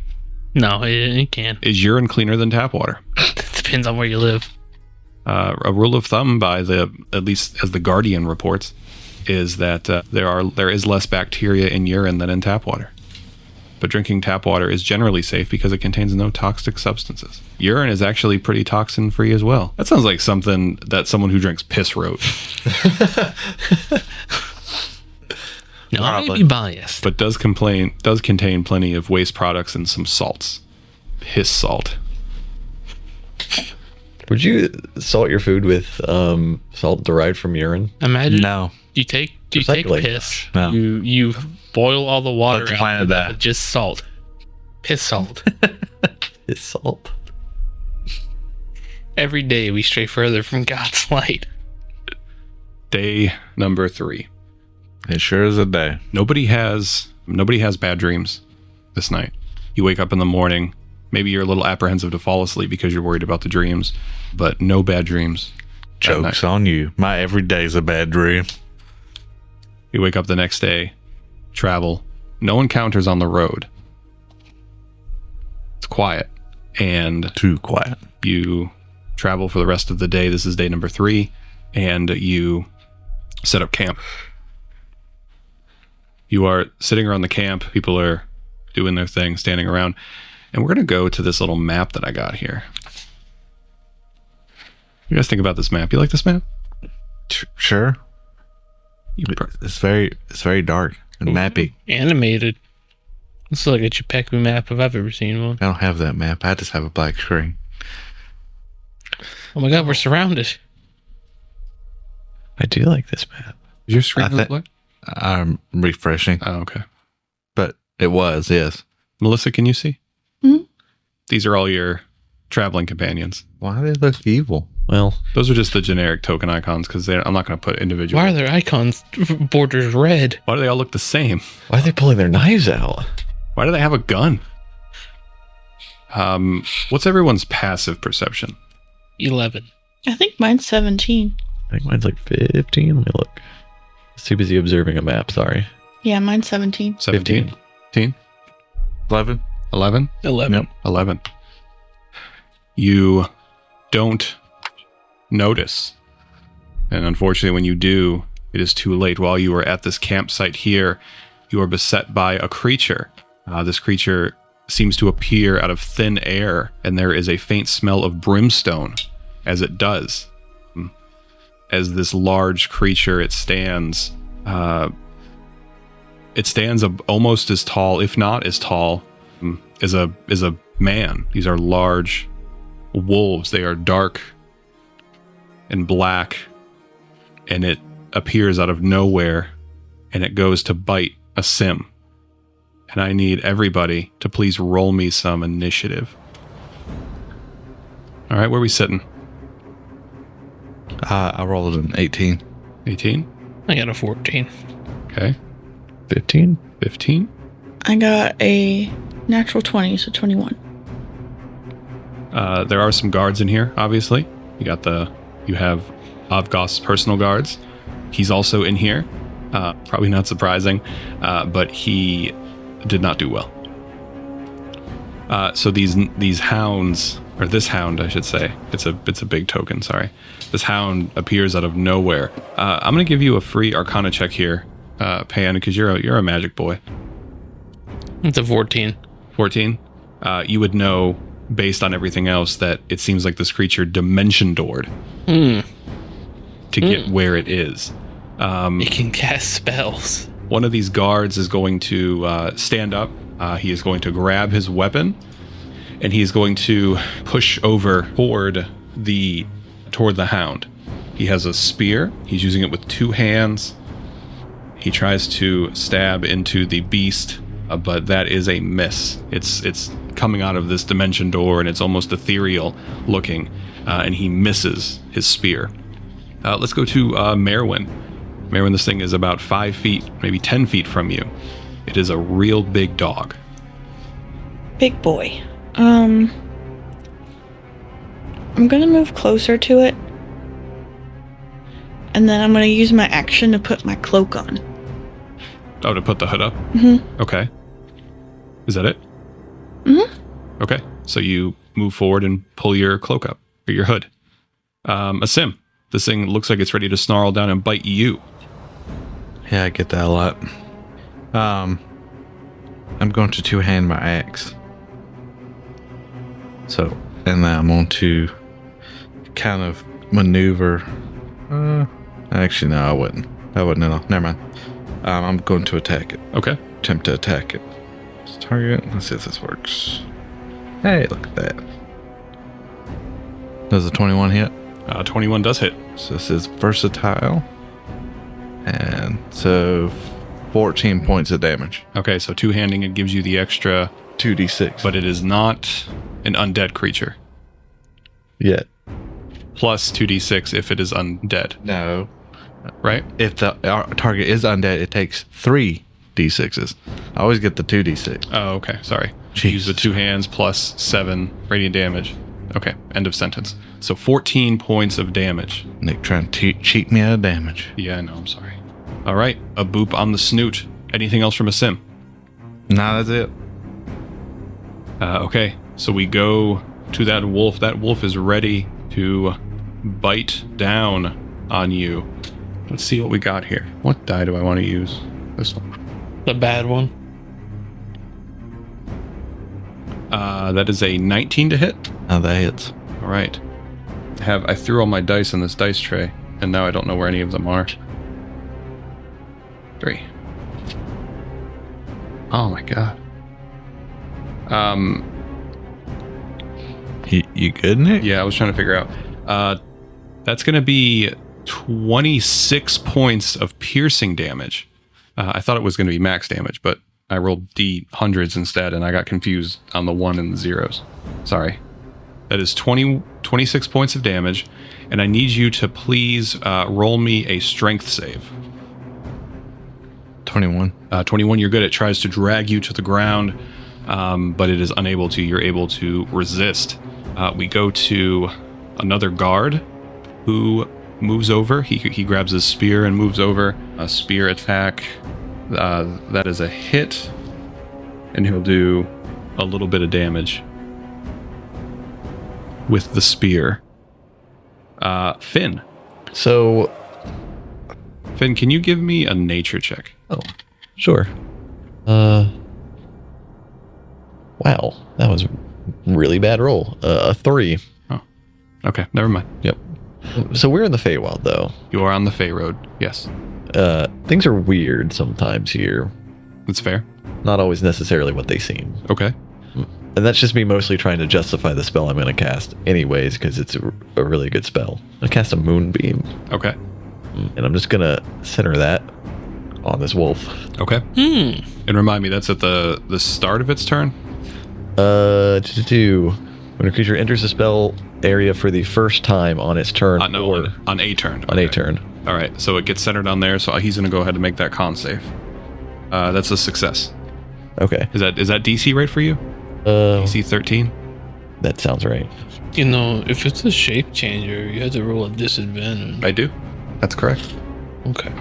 No, it can. Is urine cleaner than tap water? It depends on where you live. A rule of thumb at least as the Guardian reports, is that there is less bacteria in urine than in tap water. But drinking tap water is generally safe because it contains no toxic substances. Urine is actually pretty toxin-free as well. That sounds like something that someone who drinks piss wrote. No, I may be biased. But does contain plenty of waste products and some salts. Piss salt. Would you salt your food with salt derived from urine? Imagine. No. You take Recycling. piss. No. You boil all the water Let's out plan that. with just salt. Piss salt. It's salt. Every day we stray further from God's light. Day number 3. It sure is a day. Nobody has bad dreams this night. You wake up in the morning Maybe you're a little apprehensive to fall asleep because you're worried about the dreams, but no bad dreams. Joke's on you. My every day's a bad dream. You wake up the next day, travel, no encounters on the road. It's quiet, and Too quiet. you travel for the rest of the day. This is day number 3, and you set up camp. You are sitting around the camp. People are doing their thing, standing around. And we're going to go to this little map that I got here. You guys think about this map? You like this map? Sure. You It's very dark and mappy. Animated. This is like a Chippewa map if I've ever seen one. I don't have that map. I just have a black screen. Oh my god, we're surrounded. I do like this map. Is your screen I thi- black? I'm refreshing, Oh, okay. but it was, yes. Melissa, can you see? Mhm. These are all your traveling companions. Why do they look evil? Well, Those are just the generic token icons because I'm not going to put individual. Why are their icons borders red? Why do they all look the same? why are they pulling their knives out? Why do they have a gun? What's everyone's passive perception? 11. I think mine's 17. I think mine's like 15. Let me look. Too busy observing a map. Sorry. Yeah, mine's 17. 17? 15? 11? 11? 11. Yep. 11. You don't notice. And unfortunately, when you do, it is too late. While you are at this campsite here, you are beset by a creature. This creature seems to appear out of thin air, and there is a faint smell of brimstone as it does. As this large creature, it stands almost as tall, if not as tall, as a man. These are large wolves. They are dark and black, and it appears out of nowhere, and it goes to bite a sim. And I need everybody to please roll me some initiative. All right, where are we sitting? I rolled an 18. 18? I got a 14. Okay. 15? 15? I got a natural 20, so 21. There are some guards in here, obviously. You have Avgost's personal guards. He's also in here. Probably not surprising, but he did not do well. So these hounds, or this hound, I should say, it's a big token. Sorry, this hound appears out of nowhere. I'm gonna give you a free Arcana check here, Pan, because you're a magic boy. It's a 14. 14. You would know based on everything else that it seems like this creature dimension doored to get where it is. It can cast spells. One of these guards is going to stand up. He is going to grab his weapon, and he is going to push over toward the hound. He has a spear. He's using it with 2 hands. He tries to stab into the beast, but that is a miss. It's coming out of this dimension door, and it's almost ethereal looking, and he misses his spear. Let's go to Merwin. Merwin, this thing is about 5 feet, maybe 10 feet from you. It is a real big dog. Big boy. I'm gonna move closer to it. And then I'm gonna use my action to put my cloak on. Oh, to put the hood up? Mm-hmm. Okay. Is that it? Mm-hmm. Okay. So you move forward and pull your cloak up, or your hood. A sim. This thing looks like it's ready to snarl down and bite you. Yeah, I get that a lot. I'm going to 2-hand my axe. So, and then I'm going to kind of maneuver. Actually, no, I wouldn't. I wouldn't at all. Never mind. I'm going to attack it. Okay. Attempt to attack it. Target. Let's see if this works. Hey, look at that. Does a 21 hit? 21 does hit. So this is versatile. And so 14 points of damage. Okay, so 2-handing it gives you the extra, 2d6. but it is not an undead creature. Yet. Plus 2d6 if it is undead, No. right? If the target is undead, it takes 3 d6s. I always get the 2d6. Oh, okay. Sorry. Use the 2 hands plus 7 radiant damage. Okay, end of sentence. So 14 points of damage. Nick trying to cheat me out of damage. Yeah, I know, I'm sorry. All right, a boop on the snoot. Anything else from a sim? Nah, that's it. Okay, so we go to that wolf. That wolf is ready to bite down on you. Let's see what we got here. What die do I want to use? This one. The bad one. That is a 19 to hit. Oh, that hits. All right. I threw all my dice in this dice tray, and now I don't know where any of them are. 3. Oh my god. You good, Nick? Yeah, I was trying to figure out. That's going to be 26 points of piercing damage. I thought it was going to be max damage, but I rolled D100s instead, and I got confused on the 1 and the 0s. Sorry. That is 26 points of damage, and I need you to please roll me a strength save. 21. 21, you're good. It tries to drag you to the ground, but it is unable to. You're able to resist. We go to another guard who moves over. He grabs his spear and moves over. A spear attack. That is a hit, and he'll do a little bit of damage with the spear. Finn. So, Finn, can you give me a nature check? oh, sure. Wow, that was a really bad roll. A 3. Oh, okay, never mind. Yep. So we're in the Feywild, though. You are on the Fey Road. Yes, Things are weird sometimes here. that's fair. Not always necessarily what they seem. Okay. And that's just me mostly trying to justify the spell I'm going to cast anyways, because it's a really good spell. I cast a moonbeam, Okay. and I'm just going to center that on this wolf. Okay. And remind me, that's at the start of its turn? When a creature enters the spell area for the first time on its turn, No, or on a turn. on a turn. All right, so it gets centered on there, so he's going to go ahead and make that con save. That's a success. Okay. Is that DC right for you? DC 13? That sounds right. You know, if it's a shape changer, you have to roll a disadvantage. I do. That's correct. Okay.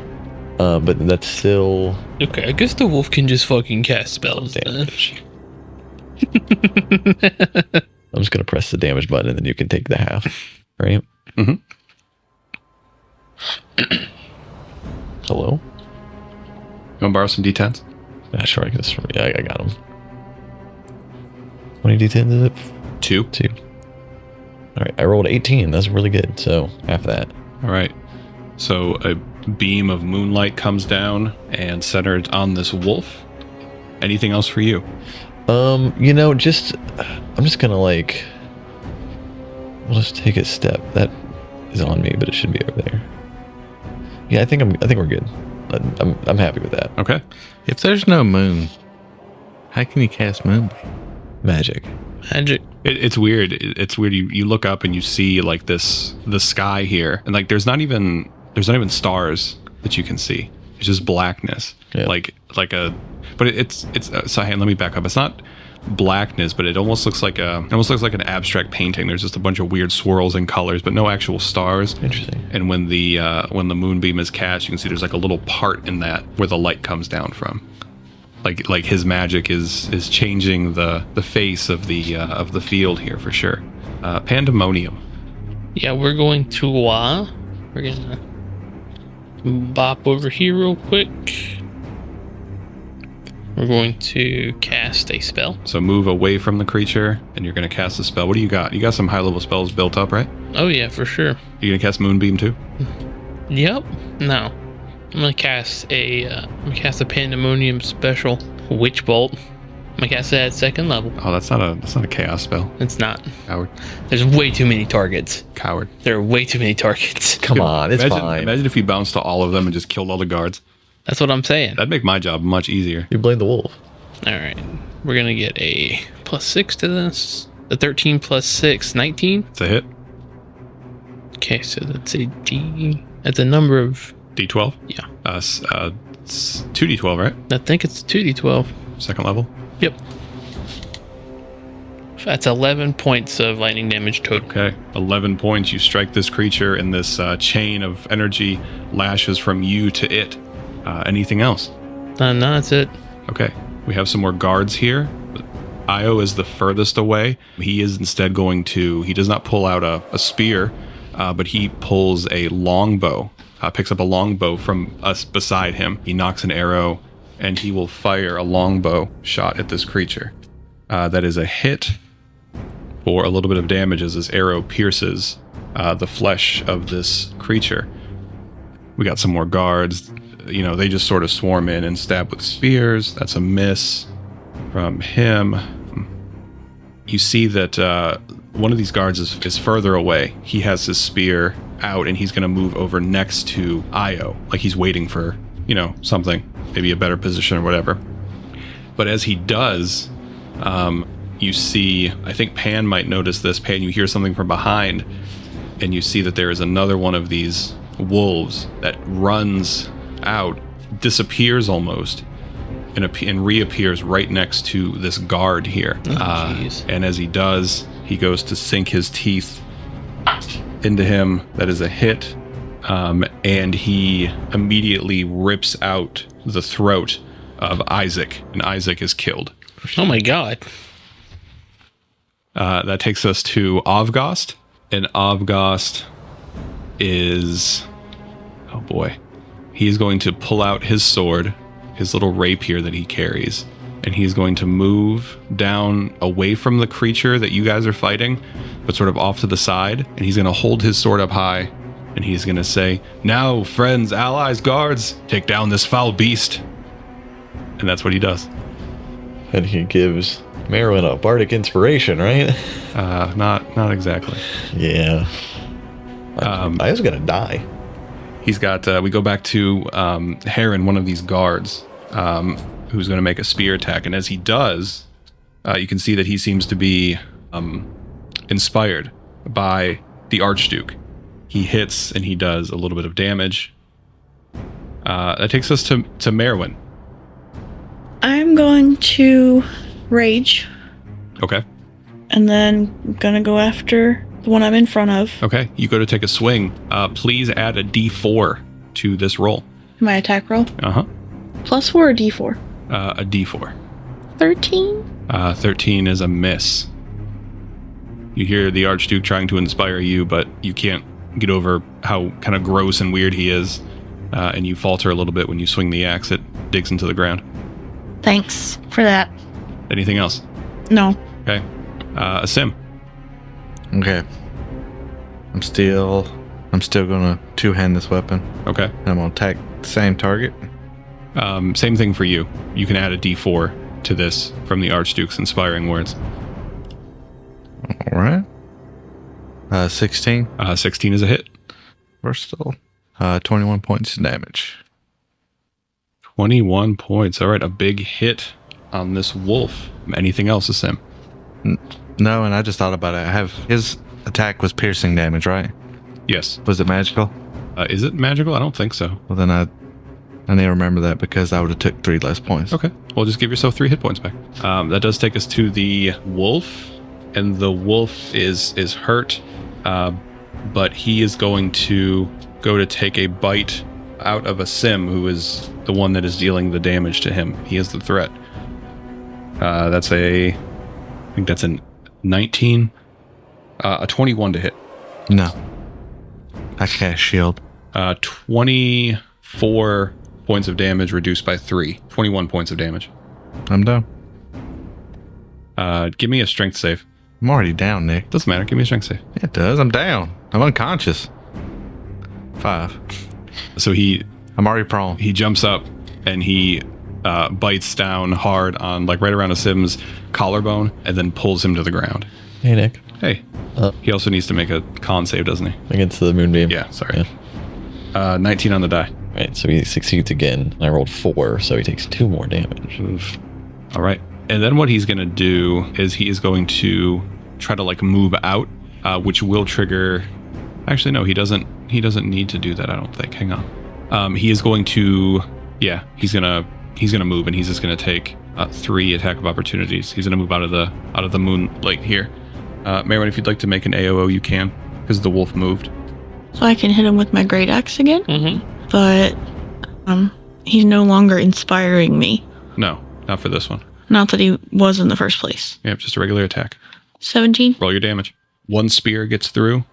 But that's still Okay, I guess the wolf can just fucking cast spells then. damage. I'm just going to press the damage button, and then you can take the half. Right? Mm-hmm. Hello? You want to borrow some D10s? Yeah, sure. I got them. How many d10s is it? 2. 2. All right, I rolled 18. That's really good. So half that. All right. So a beam of moonlight comes down and centered on this wolf. Anything else for you? I'm just gonna we'll just take a step. That is on me, but it should be over there. Yeah, I think we're good. I'm happy with that. Okay. If there's no moon, how can you cast moonbeam? Magic. Magic. It's weird. It's weird. You look up and you see like the sky here, and like there's not even stars that you can see. It's just blackness. Yeah. But it's so let me back up. It's not blackness, but it almost looks like an abstract painting. There's just a bunch of weird swirls and colors, but no actual stars. Interesting. And when the moonbeam is cast, you can see there's like a little part in that where the light comes down from. Like his magic is changing the face of the field here for sure. Pandemonium. Yeah, we're going to we're gonna bop over here real quick. We're going to cast a spell. So move away from the creature, and you're going to cast a spell. What do you got? You got some high-level spells built up, right? Oh yeah, for sure. You going to cast Moonbeam too? Yep. No. I'm gonna cast a Pandemonium special Witch Bolt. I'm gonna cast that at 2nd level. Oh, that's not a chaos spell. It's not. Coward. There's way too many targets. Coward. There are way too many targets. Come on, it's imagine, fine. Imagine if you bounced to all of them and just killed all the guards. That's what I'm saying. That'd make my job much easier. You blame the wolf. All right. We're gonna get a +6 to this. The 13 plus 6, 19. It's a hit. Okay, so that's a D. That's a number of. D12? Yeah. It's 2D12, right? I think it's 2d12. 2nd level? Yep. That's 11 points of lightning damage total. Okay, 11 points. You strike this creature, and this chain of energy lashes from you to it. Anything else? No, that's it. Okay, we have some more guards here. Io is the furthest away. He is instead going to, he does not pull out a spear, but he pulls a longbow, picks up a longbow from us beside him. He knocks an arrow, and he will fire a longbow shot at this creature. That is a hit for a little bit of damage as this arrow pierces the flesh of this creature. We got some more guards. You know, they just sort of swarm in and stab with spears. That's a miss from him. You see that one of these guards is further away. He has his spear out, and he's going to move over next to Io, like he's waiting for, you know, something, maybe a better position or whatever. But as he does, you see, I think Pan might notice this. Pan, you hear something from behind, and you see that there is another one of these wolves that runs out, disappears almost, and reappears right next to this guard here. And as he does, he goes to sink his teeth into him. That is a hit. And he immediately rips out the throat of Isaac, and Isaac is killed. Oh my god. That takes us to Avgost, and Avgost is, oh boy, he is going to pull out his sword, his little rapier that he carries, and he's going to move down away from the creature that you guys are fighting, but sort of off to the side, and he's going to hold his sword up high, and he's going to say, "Now, friends, allies, guards, take down this foul beast." And that's what he does. And he gives Merwin a bardic inspiration, right? Not exactly. Yeah. I was gonna die. He's got, we go back to Heron, one of these guards, who's going to make a spear attack. And as he does, you can see that he seems to be inspired by the Archduke. He hits and he does a little bit of damage. That takes us to Merwin. I'm going to rage, Okay. and then I'm gonna go after the one I'm in front of. Okay. You go to take a swing. Please add a D4 to this roll. My attack roll. Uh-huh. +4 or D4? A D4. 13? 13 is a miss. You hear the Archduke trying to inspire you, but you can't get over how kind of gross and weird he is, and you falter a little bit when you swing the axe. It digs into the ground. Thanks for that. Anything else? No. Okay. Sim. Okay. I'm still gonna two-hand this weapon. Okay. And I'm gonna attack the same target. Same thing for you. You can add a D4 to this from the Archduke's inspiring words. All right. 16. 16 is a hit. Versatile. 21 points of damage. 21 points. All right, a big hit on this wolf. Anything else, Sim? No, and I just thought about it. His attack was piercing damage, right? Yes. Was it magical? Is it magical? I don't think so. Well, then I need to remember that because I would have took 3 less points. Okay. Well, just give yourself 3 hit points back. That does take us to the wolf, and the wolf is hurt, but he is going to go to take a bite out of a Sim, who is the one that is dealing the damage to him. He is the threat. I think that's a 19, a 21 to hit. No. I cast shield. 24 points of damage reduced by 3. 21 points of damage. I'm down. Give me a strength save. I'm already down, Nick. Doesn't matter. Give me a strength save. Yeah, it does. I'm down. I'm unconscious. 5. So I'm already prone. he jumps up and he bites down hard on, like, right around a Sim's collarbone, and then pulls him to the ground. Hey, Nick. Hey. He also needs to make a con save, doesn't he? Against the moonbeam. Yeah, sorry. 19 on the die. Right, so he succeeds again. I rolled 4, so he takes 2 more damage. Oof. All right. And then what he's going to do is he is going to try to, like, move out, which will trigger... Actually, no, he doesn't need to do that, I don't think. Hang on. He is going to... Yeah, he's going to move, and he's just going to take 3 attack of opportunities. He's going to move out of the moonlight here. Merwin, if you'd like to make an AOO, you can, because the wolf moved. So I can hit him with my great axe again? Mm-hmm. But he's no longer inspiring me. No, not for this one. Not that he was in the first place. Yeah, just a regular attack. 17. Roll your damage. 1 spear gets through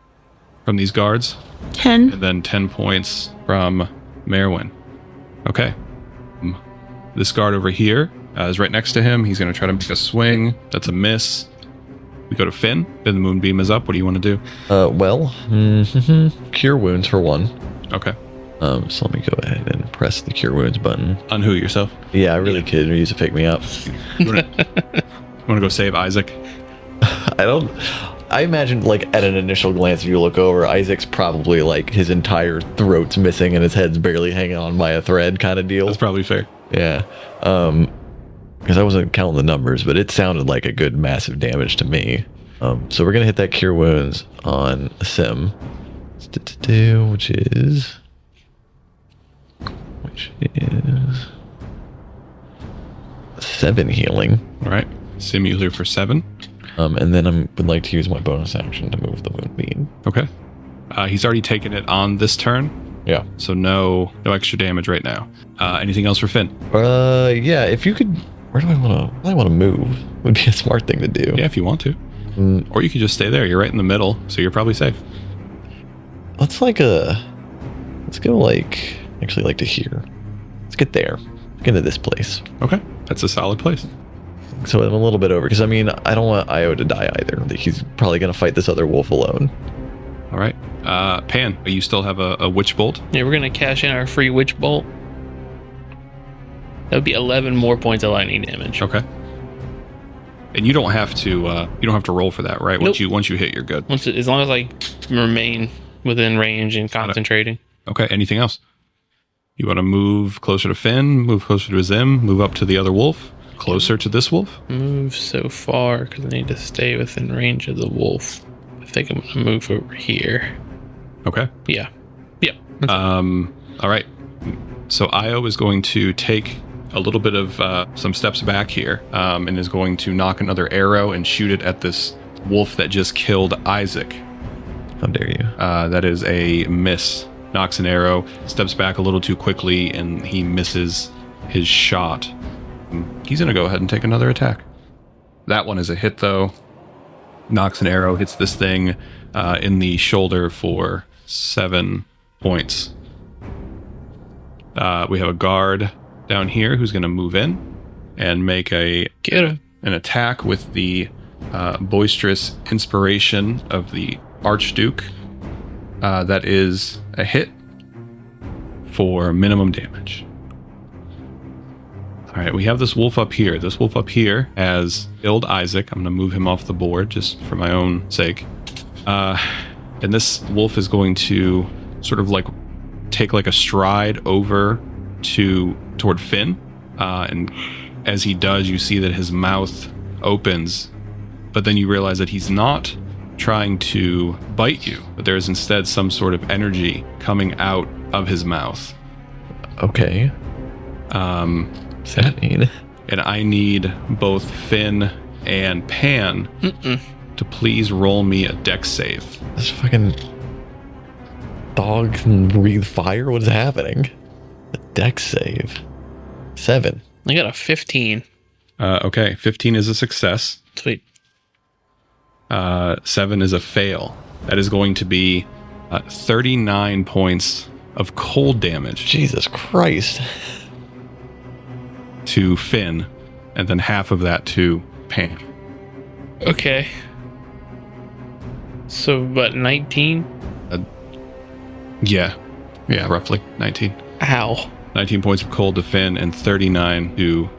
from these guards, 10. and then 10 points from Merwin. Okay. This guard over here is right next to him. He's going to try to make a swing. That's a miss. We go to Finn. Then the moonbeam is up. What do you want to do? Cure wounds for 1. Okay. So let me go ahead and press the cure wounds button. On who, yourself? Yeah, I really could use to pick me up. You want to go save Isaac? I imagine, like, at an initial glance, if you look over, Isaac's probably, like, his entire throat's missing and his head's barely hanging on by a thread kind of deal. That's probably fair. Yeah. Because I wasn't counting the numbers, but it sounded like a good massive damage to me. So we're going to hit that cure wounds on Sim. Which is 7 healing. All right. Sim healer for 7. And then I would like to use my bonus action to move the moonbeam. Okay. He's already taken it on this turn, Yeah. so no extra damage right now. Anything else for Finn? Yeah. If you could, where do I want to move? Would be a smart thing to do. Yeah, if you want to. Or you can just stay there. You're right in the middle, so you're probably safe. Let's go actually like to here. Let's get there. Let's get into this place. Okay. That's a solid place. So I'm a little bit over because I don't want Io to die either. He's probably gonna fight this other wolf alone. All right. Pan, you still have a witch bolt? Yeah, we're gonna cash in our free witch bolt. That would be 11 more points of lightning damage. Okay. And you don't have to roll for that, right? Nope. Once you hit, you're good. As long as I remain within range and concentrating. Okay. Anything else? You want to move closer to Finn, move closer to Zim, move up to the other wolf, closer to this wolf? Move so far because I need to stay within range of the wolf. I think I'm gonna move over here. Okay. Yeah. Yep. All right. So Io is going to take a little bit of some steps back here, and is going to knock another arrow and shoot it at this wolf that just killed Isaac. How dare you? That is a miss. Knocks an arrow, steps back a little too quickly, and he misses his shot. He's going to go ahead and take another attack. That one is a hit, though. Knocks an arrow, hits this thing in the shoulder for 7 points. We have a guard down here who's going to move in and make an attack with the boisterous inspiration of the Archduke. That is a hit for minimum damage. All right, we have this wolf up here. This wolf up here has killed Isaac. I'm going to move him off the board just for my own sake. And this wolf is going to sort of like take like a stride over toward Finn. And as he does, you see that his mouth opens, but then you realize that he's not trying to bite you, but there is instead some sort of energy coming out of his mouth. Okay. What's that mean? And I need both Finn and Pan to please roll me a dex save. This fucking dog can breathe fire? What is happening? A dex save. 7. I got a 15. Okay, 15 is a success. Sweet. 7 is a fail. That is going to be 39 points of cold damage Jesus Christ. to Finn, and then half of that to Pan. Okay. So, what, 19? Yeah, roughly 19. Ow. 19 points of cold to Finn and 39 to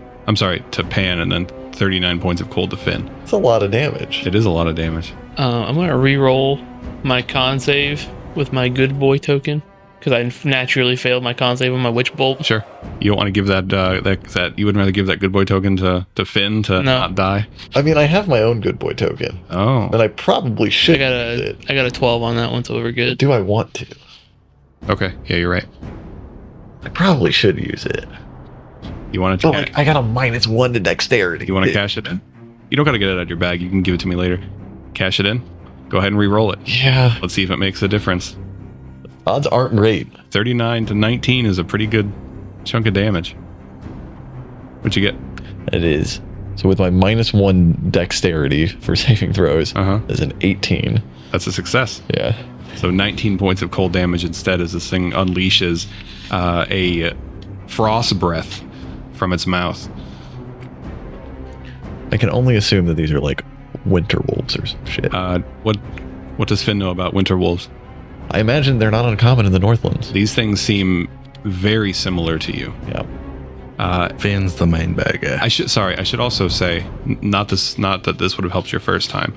Pan, and then 39 points of cold to Finn. It's a lot of damage. It is a lot of damage. I'm going to re-roll my con save with my good boy token because I naturally failed my con save on my witch bolt. Sure. You don't want to give that you would rather give that good boy token to Finn to not die? I mean, I have my own good boy token. Oh. And I probably should use it. I got a 12 on that one, so we're good. Do I want to? Okay. Yeah, you're right. I probably should use it. You want to? But like, I got a -1 to dexterity. You want to cash it in? You don't got to get it out of your bag. You can give it to me later. Cash it in. Go ahead and re-roll it. Yeah. Let's see if it makes a difference. Odds aren't great. 39 to 19 is a pretty good chunk of damage. What'd you get? It is. So with my -1 dexterity for saving throws, is an 18. That's a success. Yeah. So 19 points of cold damage instead as this thing unleashes a frost breath from its mouth. I can only assume that these are like winter wolves or some shit. What does Finn know about winter wolves? I imagine they're not uncommon in the Northlands. These things seem very similar to you. Yeah. Finn's the main bad guy. I should also say, not that this would have helped your first time,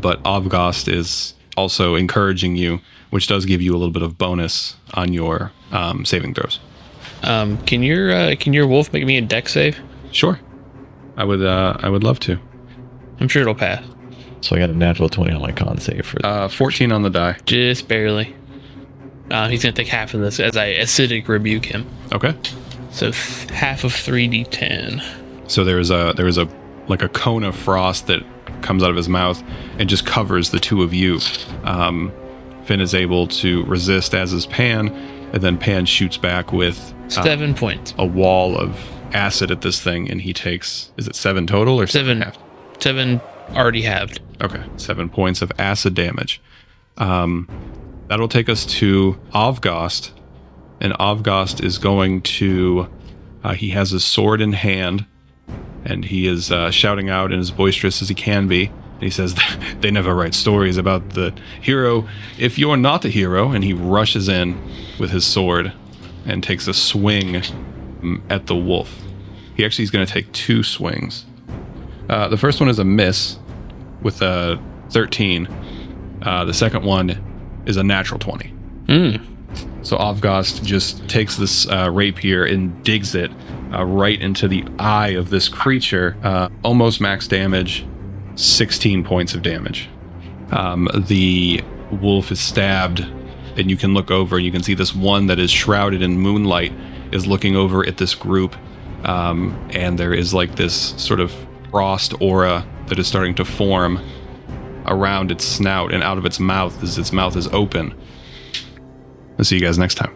but Avgost is also encouraging you, which does give you a little bit of bonus on your saving throws. Can your wolf make me a dex save? Sure, I would love to. I'm sure it'll pass. So I got a natural 20 on my con save for 14 on the die. Just barely. He's gonna take half of this as I acidic rebuke him. Okay. So half of 3d10. So there is a like a cone of frost that comes out of his mouth and just covers the two of you. Finn is able to resist, as is Pan, and then Pan shoots back with 7 points. a wall of acid at this thing, and he takes, is it 7 total or 7? half? 7 already halved. Okay, 7 points of acid damage. That'll take us to Avgost, and Avgost is going to, he has his sword in hand, and he is shouting out and as boisterous as he can be. And he says, they never write stories about the hero if you're not a hero. And he rushes in with his sword and takes a swing at the wolf. He actually is going to take 2 swings. The first one is a miss with a 13. The second one is a natural 20. So Avgost just takes this rapier and digs it right into the eye of this creature. Almost max damage, 16 points of damage. The wolf is stabbed, and you can look over and you can see this one that is shrouded in moonlight is looking over at this group. And there is like this sort of frost aura that is starting to form around its snout and out of its mouth as its mouth is open. I'll see you guys next time.